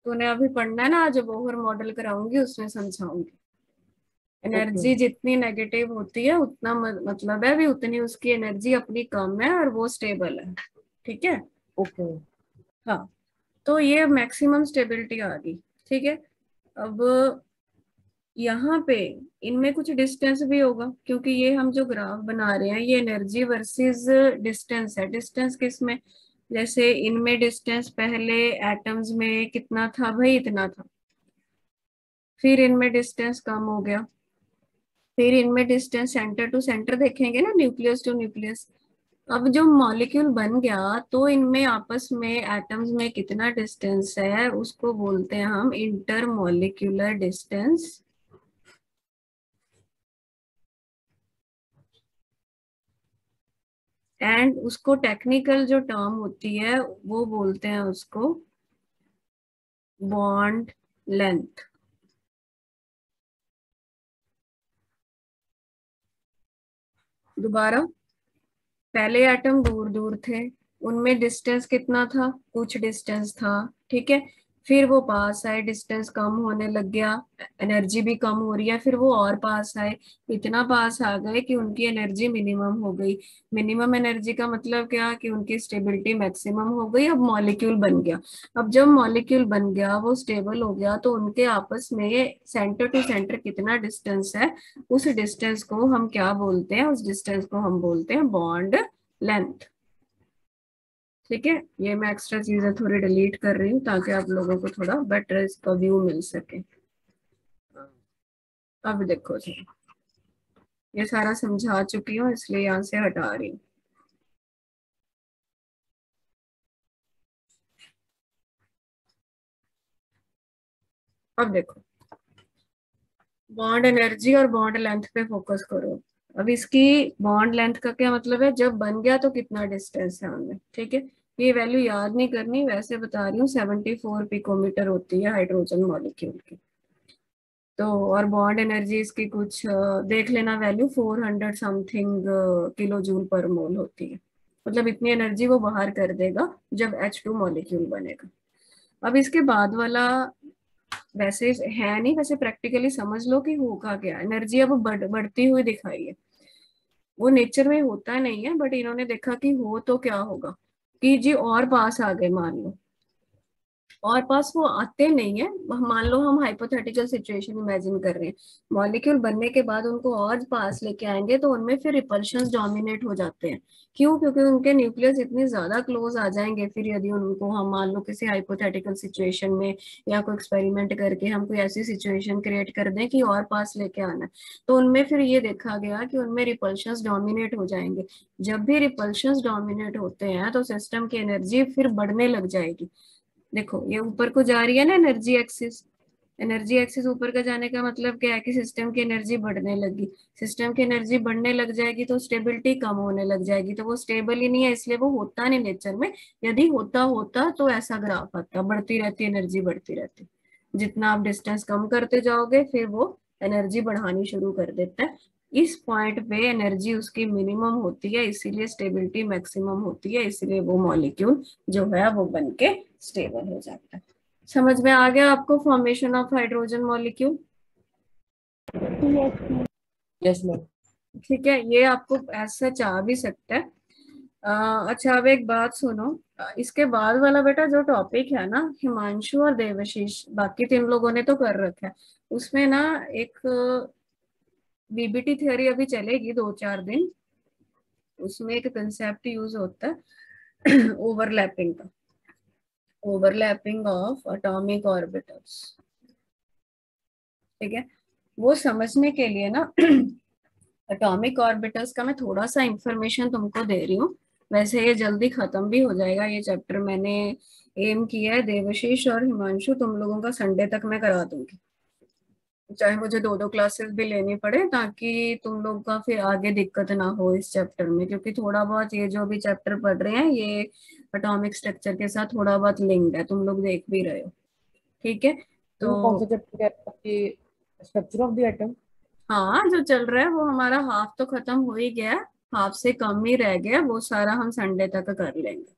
तूने अभी पढ़ना है ना, आज बोहर मॉडल कराऊंगी उसमें समझाऊंगी। ओके एनर्जी जितनी नेगेटिव होती है उतना मतलब है भी उतनी उसकी एनर्जी अपनी कम है और वो स्टेबल है। ठीक है। ओके। हाँ, तो ये मैक्सिमम स्टेबिलिटी आ गई। ठीक है। अब यहाँ पे इनमें कुछ डिस्टेंस भी होगा, क्योंकि ये हम जो ग्राफ बना रहे हैं ये एनर्जी वर्सेस डिस्टेंस है। डिस्टेंस किस में, जैसे इनमें डिस्टेंस पहले एटम्स में कितना था भाई, इतना था। फिर इनमें डिस्टेंस कम हो गया, फिर इनमें डिस्टेंस सेंटर टू सेंटर देखेंगे ना, न्यूक्लियस टू न्यूक्लियस। अब जो मॉलिक्यूल बन गया तो इनमें आपस में एटम्स में कितना डिस्टेंस है उसको बोलते हैं हम इंटर मॉलिक्यूलर डिस्टेंस। एंड उसको टेक्निकल जो टर्म होती है वो बोलते हैं उसको बॉन्ड लेंथ। दोबारा, पहले एटम दूर दूर थे, उनमें डिस्टेंस कितना था, कुछ डिस्टेंस था। ठीक है। फिर वो पास आए, डिस्टेंस कम होने लग गया, एनर्जी भी कम हो रही है, फिर वो और पास आए, इतना पास आ गए कि उनकी एनर्जी मिनिमम हो गई। मिनिमम एनर्जी का मतलब क्या, कि उनकी स्टेबिलिटी मैक्सिमम हो गई। अब मॉलिक्यूल बन गया। अब जब मॉलिक्यूल बन गया, वो स्टेबल हो गया, तो उनके आपस में सेंटर टू सेंटर कितना डिस्टेंस है, उस डिस्टेंस को हम क्या बोलते हैं, उस डिस्टेंस को हम बोलते हैं बॉन्ड लेंथ। ठीक है। ये मैं एक्स्ट्रा चीजें थोड़ी डिलीट कर रही हूँ ताकि आप लोगों को थोड़ा बेटर इसका व्यू मिल सके। अब देखो जी, ये सारा समझा चुकी हूँ इसलिए यहाँ से हटा रही हूँ। अब देखो, बॉन्ड एनर्जी और बॉन्ड लेंथ पे फोकस करो। अब इसकी बॉन्ड लेंथ का क्या मतलब है, जब बन गया तो कितना डिस्टेंस है उनमें। ठीक है। ये वैल्यू याद नहीं करनी, वैसे बता रही हूँ। 74 पिकोमीटर होती है हाइड्रोजन मॉलिक्यूल की। तो और बॉन्ड एनर्जी इसकी कुछ देख लेना वैल्यू, 400 समथिंग किलो जूल पर मोल होती है। मतलब इतनी एनर्जी वो बाहर कर देगा जब H2 मॉलिक्यूल बनेगा। अब इसके बाद वाला वैसे है नहीं, वैसे प्रैक्टिकली समझ लो कि होगा क्या। एनर्जी अब बढ़ती हुई दिखाई है, वो नेचर में होता नहीं है, बट इन्होंने देखा कि हो तो क्या होगा, कि जी और पास आ गए मान लो। और पास वो आते नहीं है, मान लो हम हाइपोथेटिकल सिचुएशन इमेजिन कर रहे हैं, मॉलिक्यूल बनने के बाद उनको और पास लेके आएंगे तो उनमें फिर रिपल्शंस डोमिनेट हो जाते हैं। क्यों, क्योंकि उनके न्यूक्लियस इतने ज्यादा क्लोज आ जाएंगे। फिर यदि उनको हम मान लो किसी हाइपोथेटिकल सिचुएशन में या कोई एक्सपेरिमेंट करके हम कोई ऐसी सिचुएशन क्रिएट कर दें कि और पास लेके आना है, तो उनमें फिर ये देखा गया कि उनमें रिपल्शंस डोमिनेट हो जाएंगे। जब भी रिपल्शंस डोमिनेट होते हैं तो सिस्टम की एनर्जी फिर बढ़ने लग जाएगी। देखो ये ऊपर को जा रही है ना एनर्जी एक्सिस। एनर्जी एक्सिस ऊपर का जाने का मतलब क्या है, कि सिस्टम की एनर्जी बढ़ने लगी। सिस्टम की एनर्जी बढ़ने लग जाएगी तो स्टेबिलिटी कम होने लग जाएगी, तो वो स्टेबल ही नहीं है, इसलिए वो होता नहीं नेचर में। यदि होता होता तो ऐसा ग्राफ आता, बढ़ती रहती एनर्जी, बढ़ती रहती। जितना आप डिस्टेंस कम करते जाओगे फिर वो एनर्जी बढ़ानी शुरू कर देता है। इस पॉइंट पे एनर्जी उसकी मिनिमम होती है, इसीलिए स्टेबिलिटी मैक्सिमम होती है, इसलिए वो मॉलिक्यूल जो है वो बन के स्टेबल हो जाता है। समझ में आ गया आपको formation of hydrogen molecule? Yes. Yes ma'am. ठीक है, ये आपको ऐसा चाह भी सकता है। अच्छा, अब एक बात सुनो। इसके बाद वाला बेटा जो टॉपिक है ना, हिमांशु और देवशीष, बाकी 3 लोगों ने तो कर रखा है, उसमें ना एक बीबीटी थ्योरी अभी चलेगी 2-4 दिन। उसमें एक कंसेप्ट यूज होता है ओवरलैपिंग का, ओवरलैपिंग ऑफ एटॉमिक ऑर्बिटल्स। ठीक है। वो समझने के लिए ना एटॉमिक ऑर्बिटल्स का मैं थोड़ा सा इंफॉर्मेशन तुमको दे रही हूँ। वैसे ये जल्दी खत्म भी हो जाएगा ये चैप्टर। मैंने एम किया है देवशीष और हिमांशु तुम लोगों का संडे तक मैं करा दूंगी। चाहे मुझे 2-2 क्लासेस भी लेनी पड़े, ताकि तुम लोग का फिर आगे दिक्कत ना हो इस चैप्टर में, क्योंकि थोड़ा बहुत ये जो भी चैप्टर पढ़ रहे हैं ये एटॉमिक स्ट्रक्चर के साथ थोड़ा बहुत लिंक्ड है, तुम लोग देख भी रहे हो। ठीक है। वो कौन सा तो चैप्टर कह रहा है कि स्ट्रक्चर ऑफ द एटम? हाँ, जो चल रहा है वो हमारा हाफ तो खत्म हो ही गया है, हाफ से कम ही रह गया, वो सारा हम संडे तक कर लेंगे।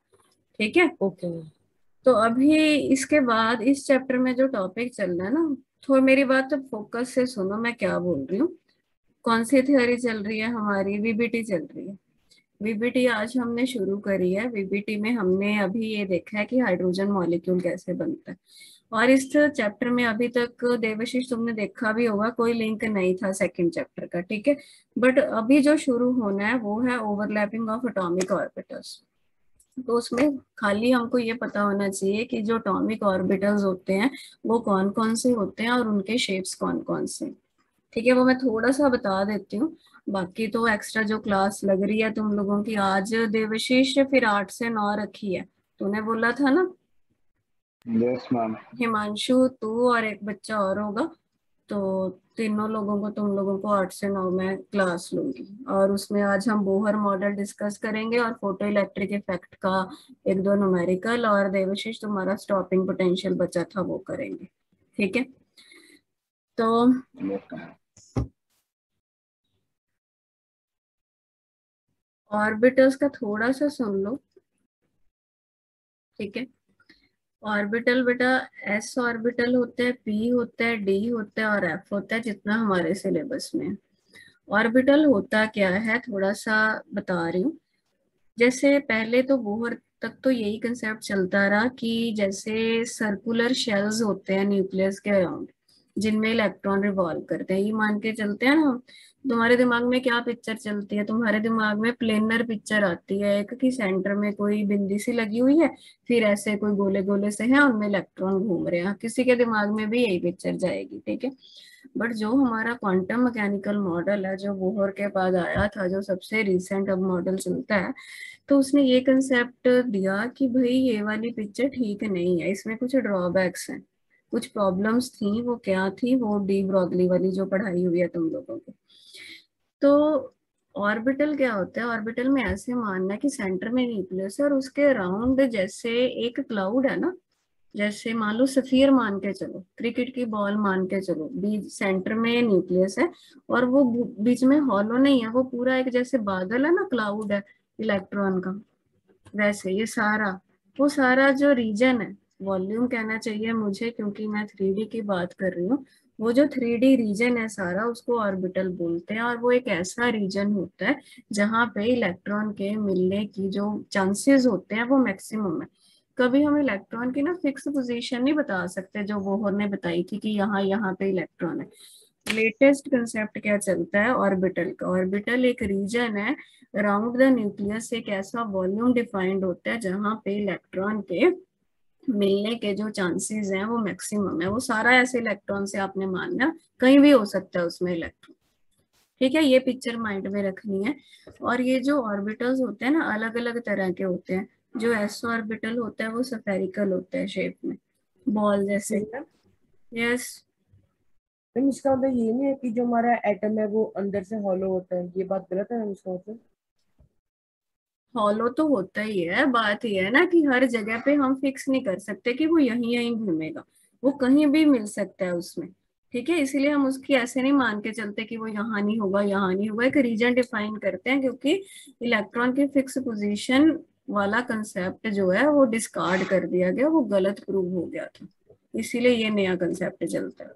ठीक है। ओके। तो अभी इसके बाद इस चैप्टर में जो टॉपिक चल रहा है ना, थोड़ी मेरी बात तो फोकस से सुनो मैं क्या बोल रही हूँ। कौन सी थ्योरी चल रही है हमारी? वीबीटी चल रही है। वीबीटी आज हमने शुरू करी है। वीबीटी में हमने अभी ये देखा है कि हाइड्रोजन मॉलिक्यूल कैसे बनता है, और इस चैप्टर में अभी तक देवशीष तुमने देखा भी होगा कोई लिंक नहीं था सेकंड चैप्टर का। ठीक है। बट अभी जो शुरू होना है वो है ओवरलैपिंग ऑफ एटॉमिक ऑर्बिटल्स। तो उसमें खाली हमको ये पता होना चाहिए कि जो एटॉमिक ऑर्बिटल्स होते हैं वो कौन कौन से होते हैं और उनके शेप्स कौन कौन से। ठीक है, वो मैं थोड़ा सा बता देती हूँ। बाकी तो एक्स्ट्रा जो क्लास लग रही है तुम लोगों की आज, देवशीष फिर 8 से 9 रखी है, तूने बोला था ना। Yes ma'am. हिमांशु, तू और एक बच्चा और होगा, तो तीनों लोगों को, तुम लोगों को 8 से 9 में क्लास लूंगी। और उसमें आज हम बोहर मॉडल डिस्कस करेंगे और फोटो इलेक्ट्रिक इफेक्ट का 1-2 न्यूमेरिकल, और देवशीष तुम्हारा स्टॉपिंग पोटेंशियल बचा था वो करेंगे। ठीक है। तो ऑर्बिटल्स का थोड़ा सा सुन लो। ठीक है। ऑर्बिटल बेटा, एस ऑर्बिटल होते हैं, पी होता है, डी होता है और एफ होता है, जितना हमारे सिलेबस में है। ऑर्बिटल होता क्या है थोड़ा सा बता रही हूँ। जैसे पहले तो बोहर तक तो यही कंसेप्ट चलता रहा कि जैसे सर्कुलर शेल्स होते हैं न्यूक्लियस के अराउंड, जिनमें इलेक्ट्रॉन रिवॉल्व करते हैं, ये मान के चलते हैं ना। तुम्हारे दिमाग में क्या पिक्चर चलती है? तुम्हारे दिमाग में प्लेनर पिक्चर आती है, एक कि सेंटर में कोई बिंदी सी लगी हुई है, फिर ऐसे कोई गोले गोले से है, उनमें इलेक्ट्रॉन घूम रहे हैं, किसी के दिमाग में भी यही पिक्चर जाएगी। ठीक है। बट जो हमारा क्वांटम मैकेनिकल मॉडल है, जो बोहर के बाद आया था, जो सबसे रिसेंट अब मॉडल चलता है, तो उसने ये कंसेप्ट दिया कि भाई ये वाली पिक्चर ठीक नहीं है, इसमें कुछ ड्रॉबैक्स हैं, कुछ प्रॉब्लम्स थी। वो क्या थी? वो डी ब्रॉगली वाली जो पढ़ाई हुई है तुम लोगों को। तो ऑर्बिटल क्या होता है? ऑर्बिटल में ऐसे मानना है कि सेंटर में न्यूक्लियस है और उसके अराउंड जैसे एक क्लाउड है ना, जैसे मान लो सफियर मान के चलो, क्रिकेट की बॉल मान के चलो, बीच सेंटर में न्यूक्लियस है और वो बीच में हॉलो नहीं है, वो पूरा एक जैसे बादल है ना, क्लाउड है इलेक्ट्रॉन का। वैसे ये सारा, वो सारा जो रीजन है, वॉल्यूम कहना चाहिए मुझे क्योंकि मैं 3D की बात कर रही हूँ, वो जो 3D रीजन है सारा, उसको ऑर्बिटल बोलते हैं। और वो एक ऐसा रीजन होता है जहाँ पे इलेक्ट्रॉन के मिलने की जो चांसेस होते हैं वो मैक्सिमम है। कभी हम इलेक्ट्रॉन की ना फिक्स पोजीशन नहीं बता सकते, जो बोहर ने बताई थी कि यहाँ यहाँ पे इलेक्ट्रॉन है। लेटेस्ट कंसेप्ट क्या चलता है ऑर्बिटल का? ऑर्बिटल एक रीजन है अराउंड द न्यूक्लियस, एक ऐसा वॉल्यूम डिफाइंड होता है जहाँ पे इलेक्ट्रॉन के मिलने के जो चांसेस हैं वो मैक्सिमम है। वो सारा ऐसे इलेक्ट्रॉन से आपने मानना, कहीं भी हो सकता है उसमें इलेक्ट्रॉन। ठीक है, ये पिक्चर माइंड में रखनी है। और ये जो ऑर्बिटल्स होते हैं ना, अलग अलग तरह के होते हैं। जो एस ऑर्बिटल होता है वो स्फेरिकल होता है शेप में, बॉल जैसे। Ma'am yes. इसका मतलब ये नहीं है कि जो हमारा एटम है वो अंदर से हॉलो होता है, ये बात गलत है मैम इसका मतलब? हॉलो तो होता ही है, बात ये है ना कि हर जगह पे हम फिक्स नहीं कर सकते कि वो यहीं यहीं घूमेगा, वो कहीं भी मिल सकता है उसमें। ठीक है, इसीलिए हम उसकी ऐसे नहीं मान के चलते कि वो यहाँ नहीं होगा यहाँ नहीं होगा, एक रीजन डिफाइन करते हैं, क्योंकि इलेक्ट्रॉन की फिक्स पोजीशन वाला कंसेप्ट जो है वो डिस्कार्ड कर दिया गया, वो गलत प्रूव हो गया था, इसीलिए ये नया कंसेप्ट चलता है।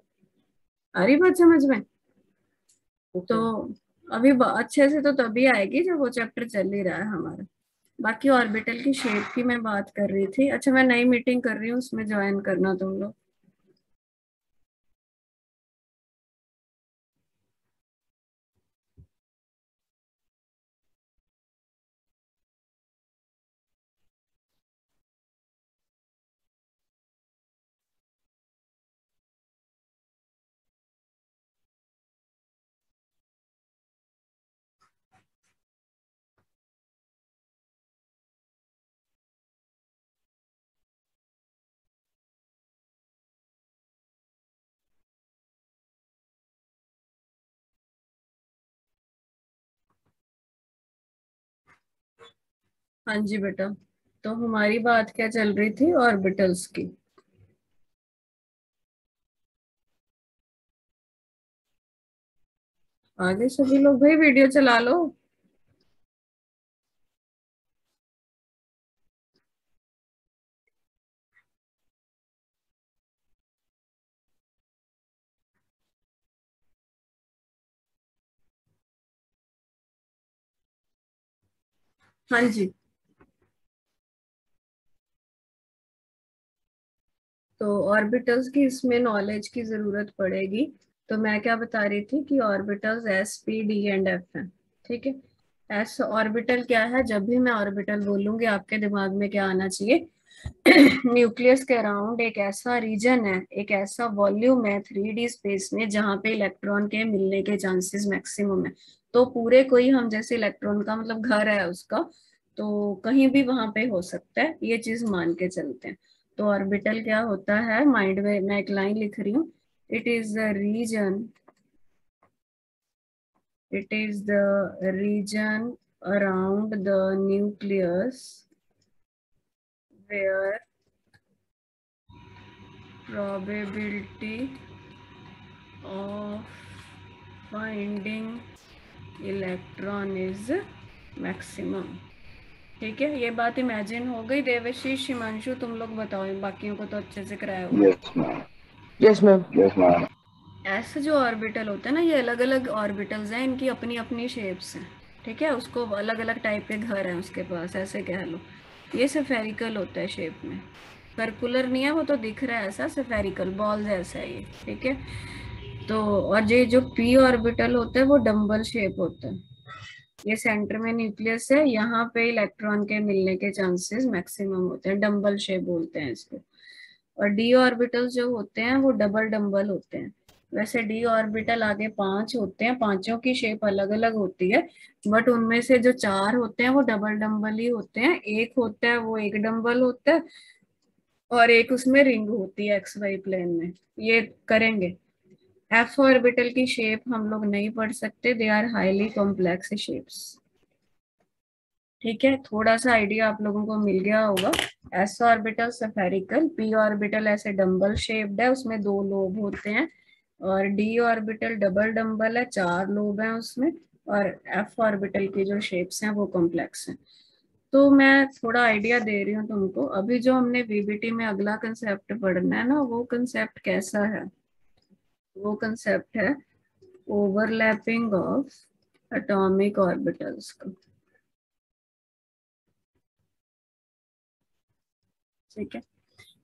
आ रही बात समझ में? तो ओके। अभी अच्छे से तो तभी आएगी जब वो चैप्टर चल ही रहा है हमारा। बाकी ऑर्बिटल की शेप की मैं बात कर रही थी। अच्छा, मैं नई मीटिंग कर रही हूँ, उसमें ज्वाइन करना तुम लोग। हाँ जी बेटा, तो हमारी बात क्या चल रही थी? ऑर्बिटल्स की। आगे सभी लोग भाई वीडियो चला लो। हाँ जी, तो ऑर्बिटल्स की इसमें नॉलेज की जरूरत पड़ेगी। तो मैं क्या बता रही थी कि orbitals S P D and F हैं। ठीक है, एस ऑर्बिटल क्या है? जब भी मैं ऑर्बिटल बोलूंगी आपके दिमाग में क्या आना चाहिए? न्यूक्लियस के अराउंड एक ऐसा रीजन है, एक ऐसा वॉल्यूम है 3D स्पेस में जहां पे इलेक्ट्रॉन के मिलने के चांसेस मैक्सिमम है। तो पूरे कोई हम जैसे इलेक्ट्रॉन का मतलब घर है उसका, तो कहीं भी वहां पे हो सकता है, ये चीज मान के चलते हैं। तो ऑर्बिटल क्या होता है? माइंड में मैं एक लाइन लिख रही हूँ, it is the reason, it is the region around the nucleus where probability of finding electron is maximum। ठीक है, ये बात इमेजिन हो गई? देवशीष, हिमांशु, तुम लोग बताओ, बाकियों को तो अच्छे से कराया होगा। Yes ma'am. Yes ma'am. Yes ma'am. ऐसे जो ऑर्बिटल होते हैं ना, ये अलग अलग ऑर्बिटल्स हैं, इनकी अपनी अपनी शेप्स हैं। ठीक है, उसको अलग अलग टाइप के घर हैं उसके पास, ऐसे कह लो। ये स्फेरिकल होता है शेप में, सर्कुलर नहीं है, वो तो दिख रहा है ऐसा, स्फेरिकल बॉल जैसा है ये। ठीक है, तो और ये जो पी ऑर्बिटल होता है वो डम्बल शेप होता है। ये सेंटर में न्यूक्लियस है, यहाँ पे इलेक्ट्रॉन के मिलने के चांसेस मैक्सिमम होते हैं, डम्बल शेप बोलते हैं इसको। और डी ऑर्बिटल जो होते हैं वो डबल डम्बल होते हैं। वैसे डी ऑर्बिटल आगे 5 होते हैं, पांचों की शेप अलग अलग होती है, बट उनमें से जो 4 होते हैं वो डबल डम्बल ही होते हैं। एक होता है वो एक डम्बल होता है, और एक उसमें रिंग होती है एक्स वाई प्लेन में। ये करेंगे। एफ ऑर्बिटल की शेप हम लोग नहीं पढ़ सकते, they are highly complex shapes. ठीक है, थोड़ा सा आइडिया आप लोगों को मिल गया होगा। S orbital spherical, P orbital ऐसे डम्बल शेप्ड है, उसमें 2 लोब होते हैं। और डी ऑर्बिटल डबल डम्बल है, 4 लोब हैं उसमें। और एफ ऑर्बिटल की जो शेप्स हैं वो कॉम्प्लेक्स हैं। तो मैं थोड़ा आइडिया दे रही हूँ तुमको। अभी जो हमने वीबीटी में अगला कंसेप्ट पढ़ना है ना, वो कंसेप्ट कैसा है? वो कंसेप्ट है ओवरलैपिंग ऑफ एटॉमिक ऑर्बिटल्स का। ठीक है,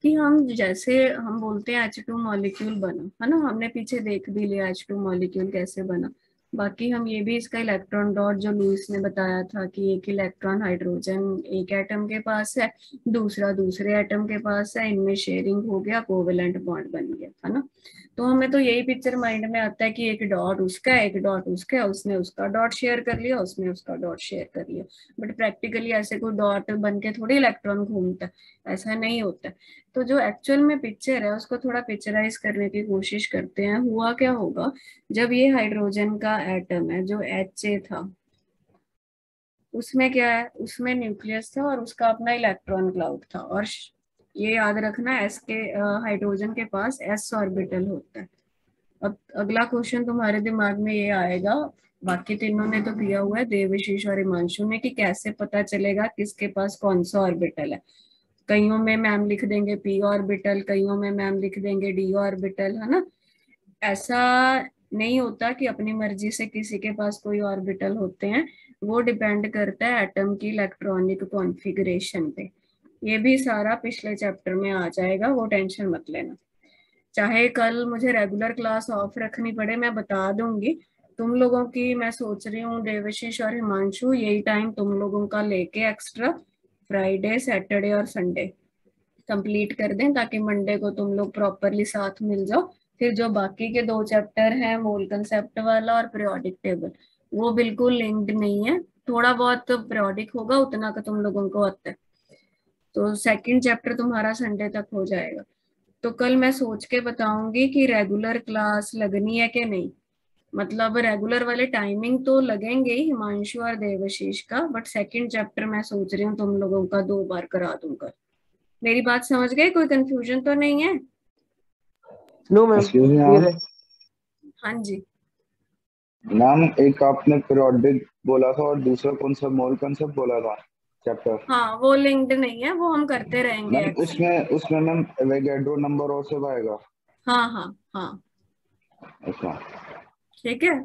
कि हम जैसे हम बोलते हैं H2 मॉलिक्यूल बना है ना, हमने पीछे देख भी लिया H2 मॉलिक्यूल कैसे बना। बाकी हम ये भी इसका इलेक्ट्रॉन डॉट जो लुईस ने बताया था कि एक इलेक्ट्रॉन हाइड्रोजन एक एटम के पास है, दूसरा दूसरे एटम के पास है, इनमें शेयरिंग हो गया, कोवेलेंट बॉन्ड बन गया, है ना। तो हमें तो यही पिक्चर माइंड में आता है कि एक डॉट उसका है, एक डॉट उसका है, उसने उसका डॉट शेयर कर लिया, उसने उसका डॉट शेयर कर लिया। बट प्रैक्टिकली ऐसे कोई डॉट बन के थोड़ी इलेक्ट्रॉन घूमता है, ऐसा नहीं होता। तो जो एक्चुअल में पिक्चर है उसको थोड़ा पिक्चराइज करने की कोशिश करते हैं। हुआ क्या होगा, जब ये हाइड्रोजन का एटम है जो HA था, उसमें क्या है, उसमें न्यूक्लियस था और उसका अपना इलेक्ट्रॉन क्लाउड था। और ये याद रखना, एस के हाइड्रोजन के पास एस ऑर्बिटल होता है। अब अगला क्वेश्चन तुम्हारे दिमाग में ये आएगा, बाकी तीनों ने तो किया हुआ है, देवशीष और हिमांशु ने, कि कैसे पता चलेगा किसके पास कौन सा ऑर्बिटल है। कईयों में मैम लिख देंगे पी ऑर्बिटल, कईयों में मैम लिख देंगे डी ऑर्बिटल, है ना। ऐसा नहीं होता कि अपनी मर्जी से किसी के पास कोई ऑर्बिटल होते हैं, वो डिपेंड करता है एटम की इलेक्ट्रॉनिक कॉन्फ़िगरेशन पे। ये भी सारा पिछले चैप्टर में आ जाएगा, वो टेंशन मत लेना। चाहे कल मुझे रेगुलर क्लास ऑफ रखनी पड़े, मैं बता दूंगी तुम लोगों की। मैं सोच रही हूँ देवशीष और हिमांशु यही टाइम तुम लोगों का लेके एक्स्ट्रा फ्राइडे सैटरडे और संडे कंप्लीट कर दें, ताकि मंडे को तुम लोग प्रॉपरली साथ मिल जाओ। फिर जो बाकी के 2 चैप्टर हैं, मोल कंसेप्ट वाला और पीरियोडिक टेबल, वो बिल्कुल लिंक्ड नहीं है। थोड़ा बहुत तो पीरियोडिक होगा, उतना का तुम लोगों को आता है। तो सेकंड चैप्टर तुम्हारा संडे तक हो जाएगा। तो कल मैं सोच के बताऊंगी कि रेगुलर क्लास लगनी है कि नहीं। मतलब रेगुलर वाले टाइमिंग तो लगेंगे ही हिमांशु और देवशीष का, बट सेकंड चैप्टर मैं सोच रही हूँ तुम लोगों का 2 बार करा दूंगा। मेरी बात समझ गए? कोई कंफ्यूजन तो नहीं है? No ma'am, excuse me clear ma'am. है। हाँ जी। मैम एक आपने पीरियोडिक बोला था और दूसरा कौन सा मोल कंसेप्ट बोला था चैप्टर? हाँ वो लिंक्ड नहीं है, वो हम करते रहेंगे मैम एक्चुअली। उसमें मैम एवोगैड्रो नंबर और सब आएगा? हाँ हाँ हाँ। अच्छा। ठीक है,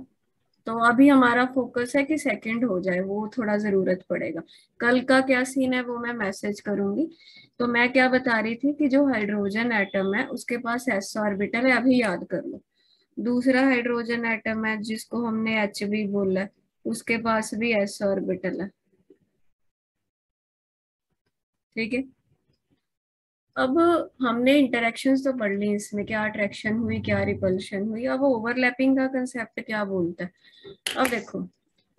तो अभी हमारा फोकस है कि सेकंड हो जाए, वो थोड़ा जरूरत पड़ेगा। कल का क्या सीन है वो मैं मैसेज करूंगी। तो मैं क्या बता रही थी कि जो हाइड्रोजन एटम है उसके पास एस ऑर्बिटल है, अभी याद कर लो। दूसरा हाइड्रोजन एटम है जिसको हमने एच बी बोला है, उसके पास भी एस ऑर्बिटल है। ठीक है, अब हमने इंटरेक्शंस तो पढ़ ली इसमें, क्या अट्रैक्शन हुई क्या रिपल्शन हुई। अब ओवरलैपिंग का कंसेप्ट क्या बोलता है, अब देखो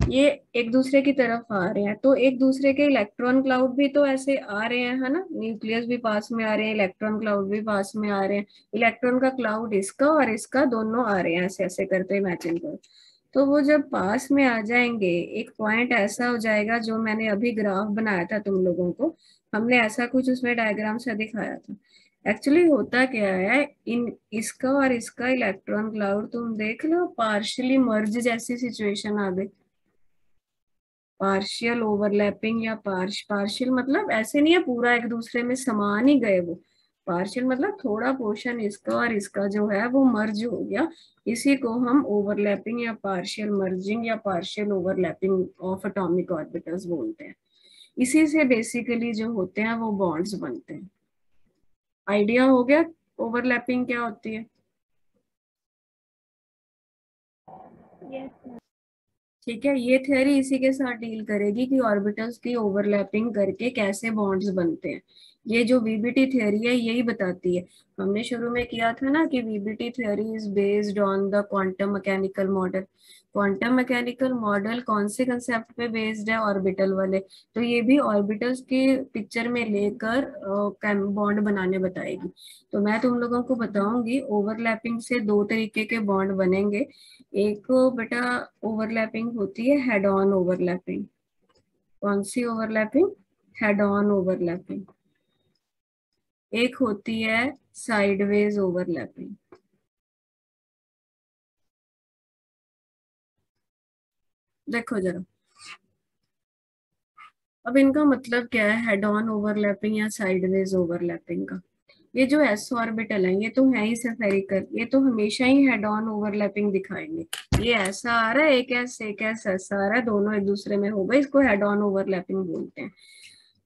ये एक दूसरे की तरफ आ रहे हैं, तो एक दूसरे के इलेक्ट्रॉन क्लाउड भी तो ऐसे आ रहे हैं, है ना। न्यूक्लियस भी पास में आ रहे हैं, इलेक्ट्रॉन क्लाउड भी पास में आ रहे हैं। इलेक्ट्रॉन का क्लाउड इसका और इसका दोनों आ रहे हैं, ऐसे ऐसे करते इमेजिन करो। तो वो जब पास में आ जाएंगे एक पॉइंट ऐसा हो जाएगा, जो मैंने अभी ग्राफ बनाया था तुम लोगों को, हमने ऐसा कुछ उसमें डायग्राम से दिखाया था। एक्चुअली होता क्या है, इन इसका और इसका इलेक्ट्रॉन क्लाउड तुम देख लो पार्शियली मर्ज जैसी सिचुएशन आ गई। पार्शियल ओवरलैपिंग या पार्शियल मतलब ऐसे नहीं है पूरा एक दूसरे में समान ही गए वो। पार्शियल मतलब थोड़ा पोर्शन इसका और इसका जो है वो मर्ज हो गया। इसी को हम ओवरलैपिंग या पार्शियल मर्जिंग या partial overlapping of atomic orbitals बोलते हैं। इसी से बेसिकली जो होते हैं वो बॉन्ड्स बनते हैं। आइडिया हो गया ओवरलैपिंग क्या होती है? यस। ठीक है, ये थ्योरी इसी के साथ डील करेगी कि ऑर्बिटल्स की ओवरलैपिंग करके कैसे बॉन्ड्स बनते हैं। ये जो वीबीटी थ्योरी है यही बताती है। हमने शुरू में किया था ना कि VBT theory is based on the quantum mechanical model. Quantum mechanical model कौन से कंसेप्ट पे बेस्ड है? ऑर्बिटल वाले। तो ये भी ऑर्बिटल्स के पिक्चर में लेकर बॉन्ड बनाने बताएगी। तो मैं तुम लोगों को बताऊंगी ओवरलैपिंग से 2 तरीके के बॉन्ड बनेंगे। एक बेटा ओवरलैपिंग होती है हेड ऑन ओवरलैपिंग। कौन सी ओवरलैपिंग? Head on overlapping. एक होती है साइडवेज ओवरलैपिंग। देखो जरा, अब इनका मतलब क्या है हेड ऑन ओवरलैपिंग या साइडवेज ओवरलैपिंग का? ये जो एस ऑर्बिटल है ये तो है ही स्फेरिकल, ये तो हमेशा ही हेड ऑन ओवरलैपिंग दिखाएंगे। ये ऐसा आ रहा है एक एस ऐसा आ रहा है, दोनों एक दूसरे में हो गए, इसको हेड ऑन ओवरलैपिंग बोलते हैं।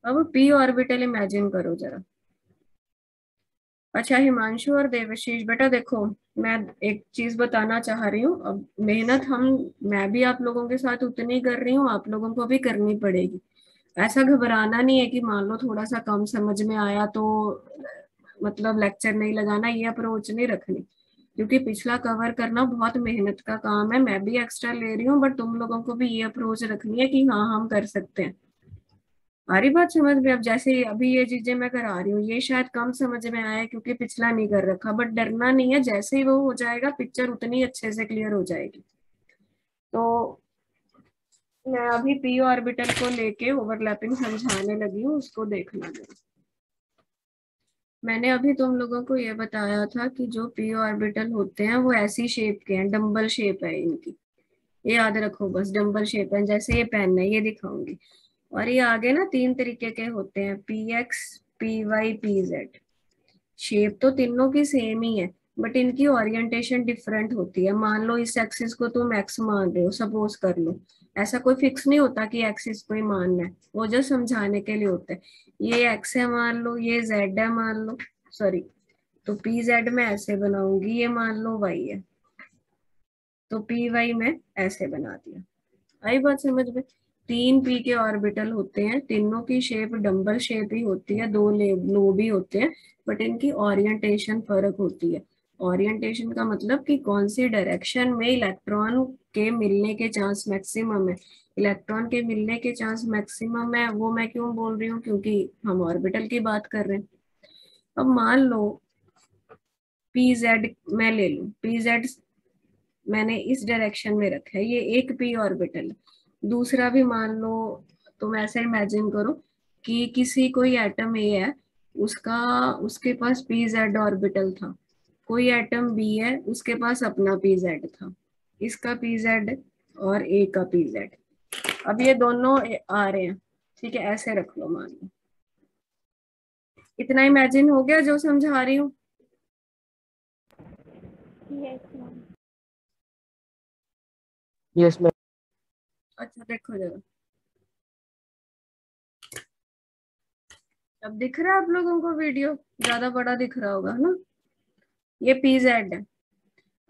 अब पी ऑर्बिटल इमेजिन करो जरा। अच्छा हिमांशु और देवशीष बेटा देखो, मैं एक चीज बताना चाह रही हूँ। अब मेहनत मैं भी आप लोगों के साथ उतनी कर रही हूँ, आप लोगों को भी करनी पड़ेगी। ऐसा घबराना नहीं है कि मान लो थोड़ा सा कम समझ में आया तो मतलब लेक्चर नहीं लगाना, ये अप्रोच नहीं रखनी। क्योंकि पिछला कवर करना बहुत मेहनत का काम है, मैं भी एक्स्ट्रा ले रही हूँ, बट तुम लोगों को भी ये अप्रोच रखनी है कि हाँ हम कर सकते हैं। सारी बात समझ में? अब जैसे अभी ये चीजें मैं करा रही हूँ ये शायद कम समझ में आया क्योंकि पिछला नहीं कर रखा, बट डरना नहीं है, जैसे ही वो हो जाएगा पिक्चर उतनी अच्छे से क्लियर हो जाएगी। तो मैं अभी पी ऑर्बिटल को लेके ओवरलैपिंग समझाने लगी हूँ, उसको देखना जरा। मैंने अभी तुम लोगों को ये बताया था कि जो पी ऑर्बिटल होते हैं वो ऐसी शेप के हैं, डम्बल शेप है इनकी। ये याद रखो बस, डम्बल शेप है, जैसे ये पेन है ये दिखाऊंगी। और ये आगे ना 3 तरीके के होते हैं, P X P Y P Z. Shape तो तीनों की सेम ही है, बट इनकी ओरिएंटेशन डिफरेंट होती है। मान लो इस एक्सिस को तुम एक्स मान रहे हो, सपोज कर लो। ऐसा कोई फिक्स नहीं होता कि एक्सिस को ही मानना है, वो जो समझाने के लिए होता है। ये एक्स है मान लो, ये जेड है मान लो, सॉरी, तो पी जेड में ऐसे बनाऊंगी, ये मान लो वाई है तो पी वाई में ऐसे बना दिया। आई बात समझ में? 3 पी के ऑर्बिटल होते हैं, तीनों की शेप डम्बल शेप ही होती है, 2 लोब ही होते हैं, बट इनकी ओरिएंटेशन फर्क होती है। ओरिएंटेशन का मतलब कि कौन सी डायरेक्शन में इलेक्ट्रॉन के मिलने के चांस मैक्सिमम है। इलेक्ट्रॉन के मिलने के चांस मैक्सिमम है, वो मैं क्यों बोल रही हूँ? क्योंकि हम ऑर्बिटल की बात कर रहे हैं। अब मान लो पी जेड मैं ले लूं, पी जेड मैंने इस डायरेक्शन में रखा है, ये एक पी ऑर्बिटल है। दूसरा भी मान लो, तुम ऐसे इमेजिन करो कि किसी कोई एटम ए है, उसका उसके पास पी जेड ऑर्बिटल था। कोई एटम बी है, उसके पास अपना पी जेड था, इसका पी जेड और ए का पी जेड। अब ये दोनों आ रहे हैं, ठीक है, ऐसे रख लो मान लो। इतना इमेजिन हो गया जो समझा रही हूँ? Yes, ma'am. Yes ma'am. अच्छा देखो जरा, अब दिख रहा है आप लोगों को? वीडियो ज्यादा बड़ा दिख रहा होगा ना? ये पी जेड है।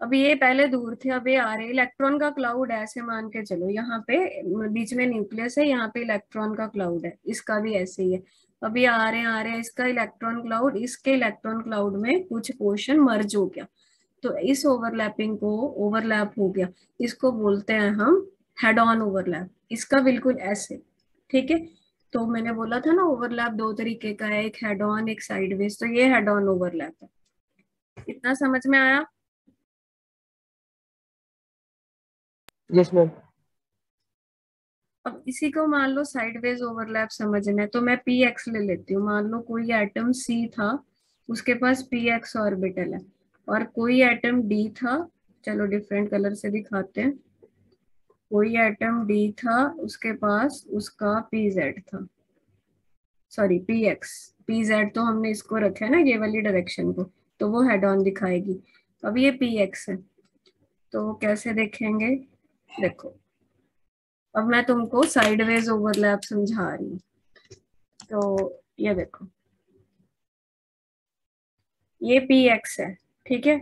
अब ये पहले दूर थे, अब ये आ रहे। इलेक्ट्रॉन का क्लाउड है, ऐसे मान के चलो, यहाँ पे बीच में न्यूक्लियस है, यहाँ पे इलेक्ट्रॉन का क्लाउड है, इसका भी ऐसे ही है। अब ये आ रहे हैं, इसका इलेक्ट्रॉन क्लाउड, इसके इलेक्ट्रॉन क्लाउड में कुछ पोर्शन मर्ज हो गया, तो इस ओवरलैपिंग को, ओवरलैप हो गया, इसको बोलते हैं हम हेड ऑन ओवरलैप। इसका बिल्कुल ऐसे, ठीक है। तो मैंने बोला था ना ओवरलैप दो तरीके का है, एक हेड ऑन एक साइडवेज, तो ये हेड ऑन ओवरलैप है। इतना समझ में आया? Yes ma'am. अब इसी को मान लो साइडवेज ओवरलैप समझना है, तो मैं पी एक्स ले लेती हूँ। मान लो कोई एटम सी था, उसके पास पी एक्स ऑर्बिटल है, और कोई एटम डी था, चलो डिफरेंट कलर से दिखाते हैं। कोई एटम डी था, उसके पास उसका पी जेड था, sorry P X. P Z तो हमने इसको रखा है ना, ये वाली डायरेक्शन को, तो वो हेड ऑन दिखाएगी। अब ये पी एक्स है, तो कैसे देखेंगे? देखो, अब मैं तुमको साइडवेज ओवरलैप समझा रही हूँ। तो ये देखो, ये पी एक्स है, ठीक है।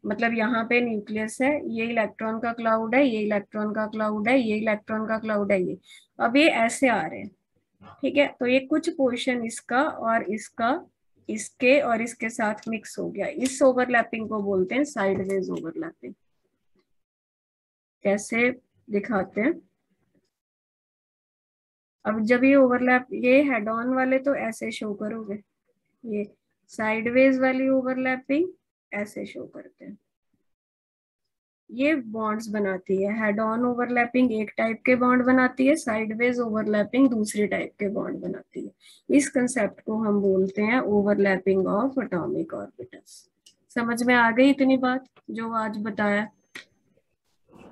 मतलब यहाँ पे न्यूक्लियस है, ये इलेक्ट्रॉन का क्लाउड है, ये इलेक्ट्रॉन का क्लाउड है, ये इलेक्ट्रॉन का क्लाउड है, ये। अब ये ऐसे आ रहे हैं, ठीक है। तो ये कुछ पोर्शन इसका और इसका, इसके और इसके साथ मिक्स हो गया। इस ओवरलैपिंग को बोलते हैं साइडवेज ओवरलैपिंग। कैसे दिखाते हैं? अब जब ये ओवरलैप, ये हेड ऑन वाले तो ऐसे शो करोगे, ये साइडवेज वाली ओवरलैपिंग ऐसे शो करते हैं। ये बॉन्ड्स बनाती है। हेड ऑन ओवरलैपिंग एक टाइप के बॉन्ड बनाती है, साइडवेज ओवरलैपिंग दूसरे टाइप के बॉन्ड बनाती है। इस कंसेप्ट को हम बोलते हैं ओवरलैपिंग ऑफ एटॉमिक ऑर्बिटल्स। समझ में आ गई इतनी बात जो आज बताया?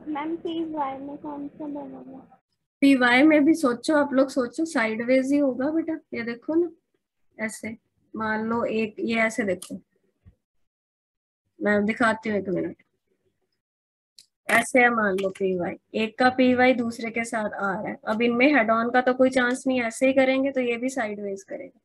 मैम पी वाई में कौन सा बनेगा? पी वाई में भी सोचो, आप लोग सोचो, साइडवेज ही होगा बेटा। ये देखो ना, ऐसे मान लो एक, ये ऐसे देखो, मैं दिखाती हूँ, एक मिनट। ऐसे है, मान लो पी वाई, एक का पी वाई दूसरे के साथ आ रहा है। अब इनमें हेड ऑन का तो कोई चांस नहीं, ऐसे ही करेंगे तो ये भी साइडवेज करेगा,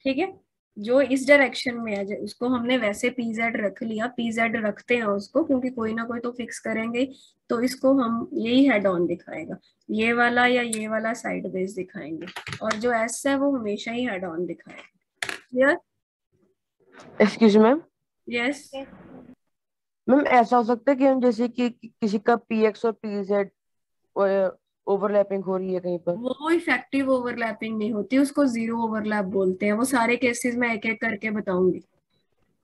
ठीक है। जो इस डायरेक्शन में है उसको हमने वैसे पी जेड रख लिया, पी जेड रखते हैं उसको, क्योंकि कोई ना कोई तो फिक्स करेंगे ही। तो इसको हम यही हेड ऑन दिखाएगा, ये वाला या ये वाला साइडवेज दिखाएंगे, और जो एस है वो हमेशा ही हेड ऑन दिखाएगा। Clear? Excuse ma'am. Yes. Yes, ma'am ऐसा हो सकता है कि हम जैसे कि किसी का पी एक्स और पी जेड ओवरलैपिंग हो रही है कहीं पर? वो इफेक्टिव ओवरलैपिंग नहीं होती, उसको जीरो ओवरलैप बोलते हैं। वो सारे केसेस में एक एक करके बताऊंगी,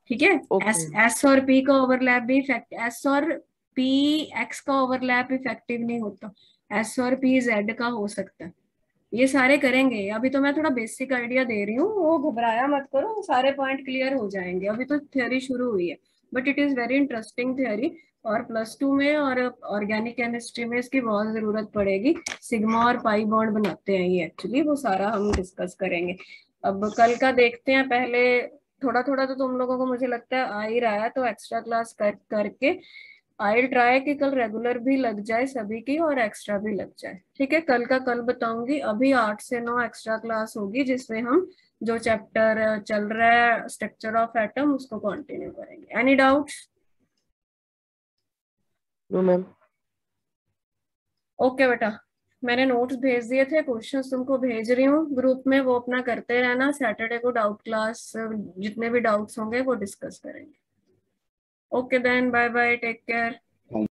ठीक है। ओके। एस और पी का ओवरलैप भी इफेक्ट, एस और पी एक्स का ओवरलैप इफेक्टिव नहीं होता, एस और पी जेड का हो सकता है। ये सारे करेंगे, अभी तो मैं थोड़ा बेसिक आइडिया दे रही हूँ, वो घबराया मत करो, सारे पॉइंट क्लियर हो जाएंगे। अभी तो थ्योरी शुरू हुई है, but it is very interesting theory, और +2 में और ऑर्गेनिक केमिस्ट्री में इसकी बहुत जरूरत पड़ेगी। सिग्मा और पाई बॉन्ड बनाते हैं ये एक्चुअली, वो सारा हम डिस्कस करेंगे। अब कल का देखते हैं। पहले थोड़ा थोड़ा तो तुम लोगों को मुझे लगता है आ ही रहा है, तो एक्स्ट्रा क्लास करके आई ट्राई कि कल रेगुलर भी लग जाए सभी की और एक्स्ट्रा भी लग जाए, ठीक है। कल का कल बताऊंगी। अभी 8 से 9 एक्स्ट्रा क्लास होगी, जिसमें हम जो चैप्टर चल रहा है स्ट्रक्चर ऑफ एटम उसको कंटिन्यू करेंगे। Any doubts? No ma'am. Okay बेटा, मैंने नोट्स भेज दिए थे, क्वेश्चंस तुमको भेज रही हूँ ग्रुप में, वो अपना करते रहना। सैटरडे को डाउट क्लास, जितने भी डाउट्स होंगे वो डिस्कस करेंगे। Okay then, bye bye, take care.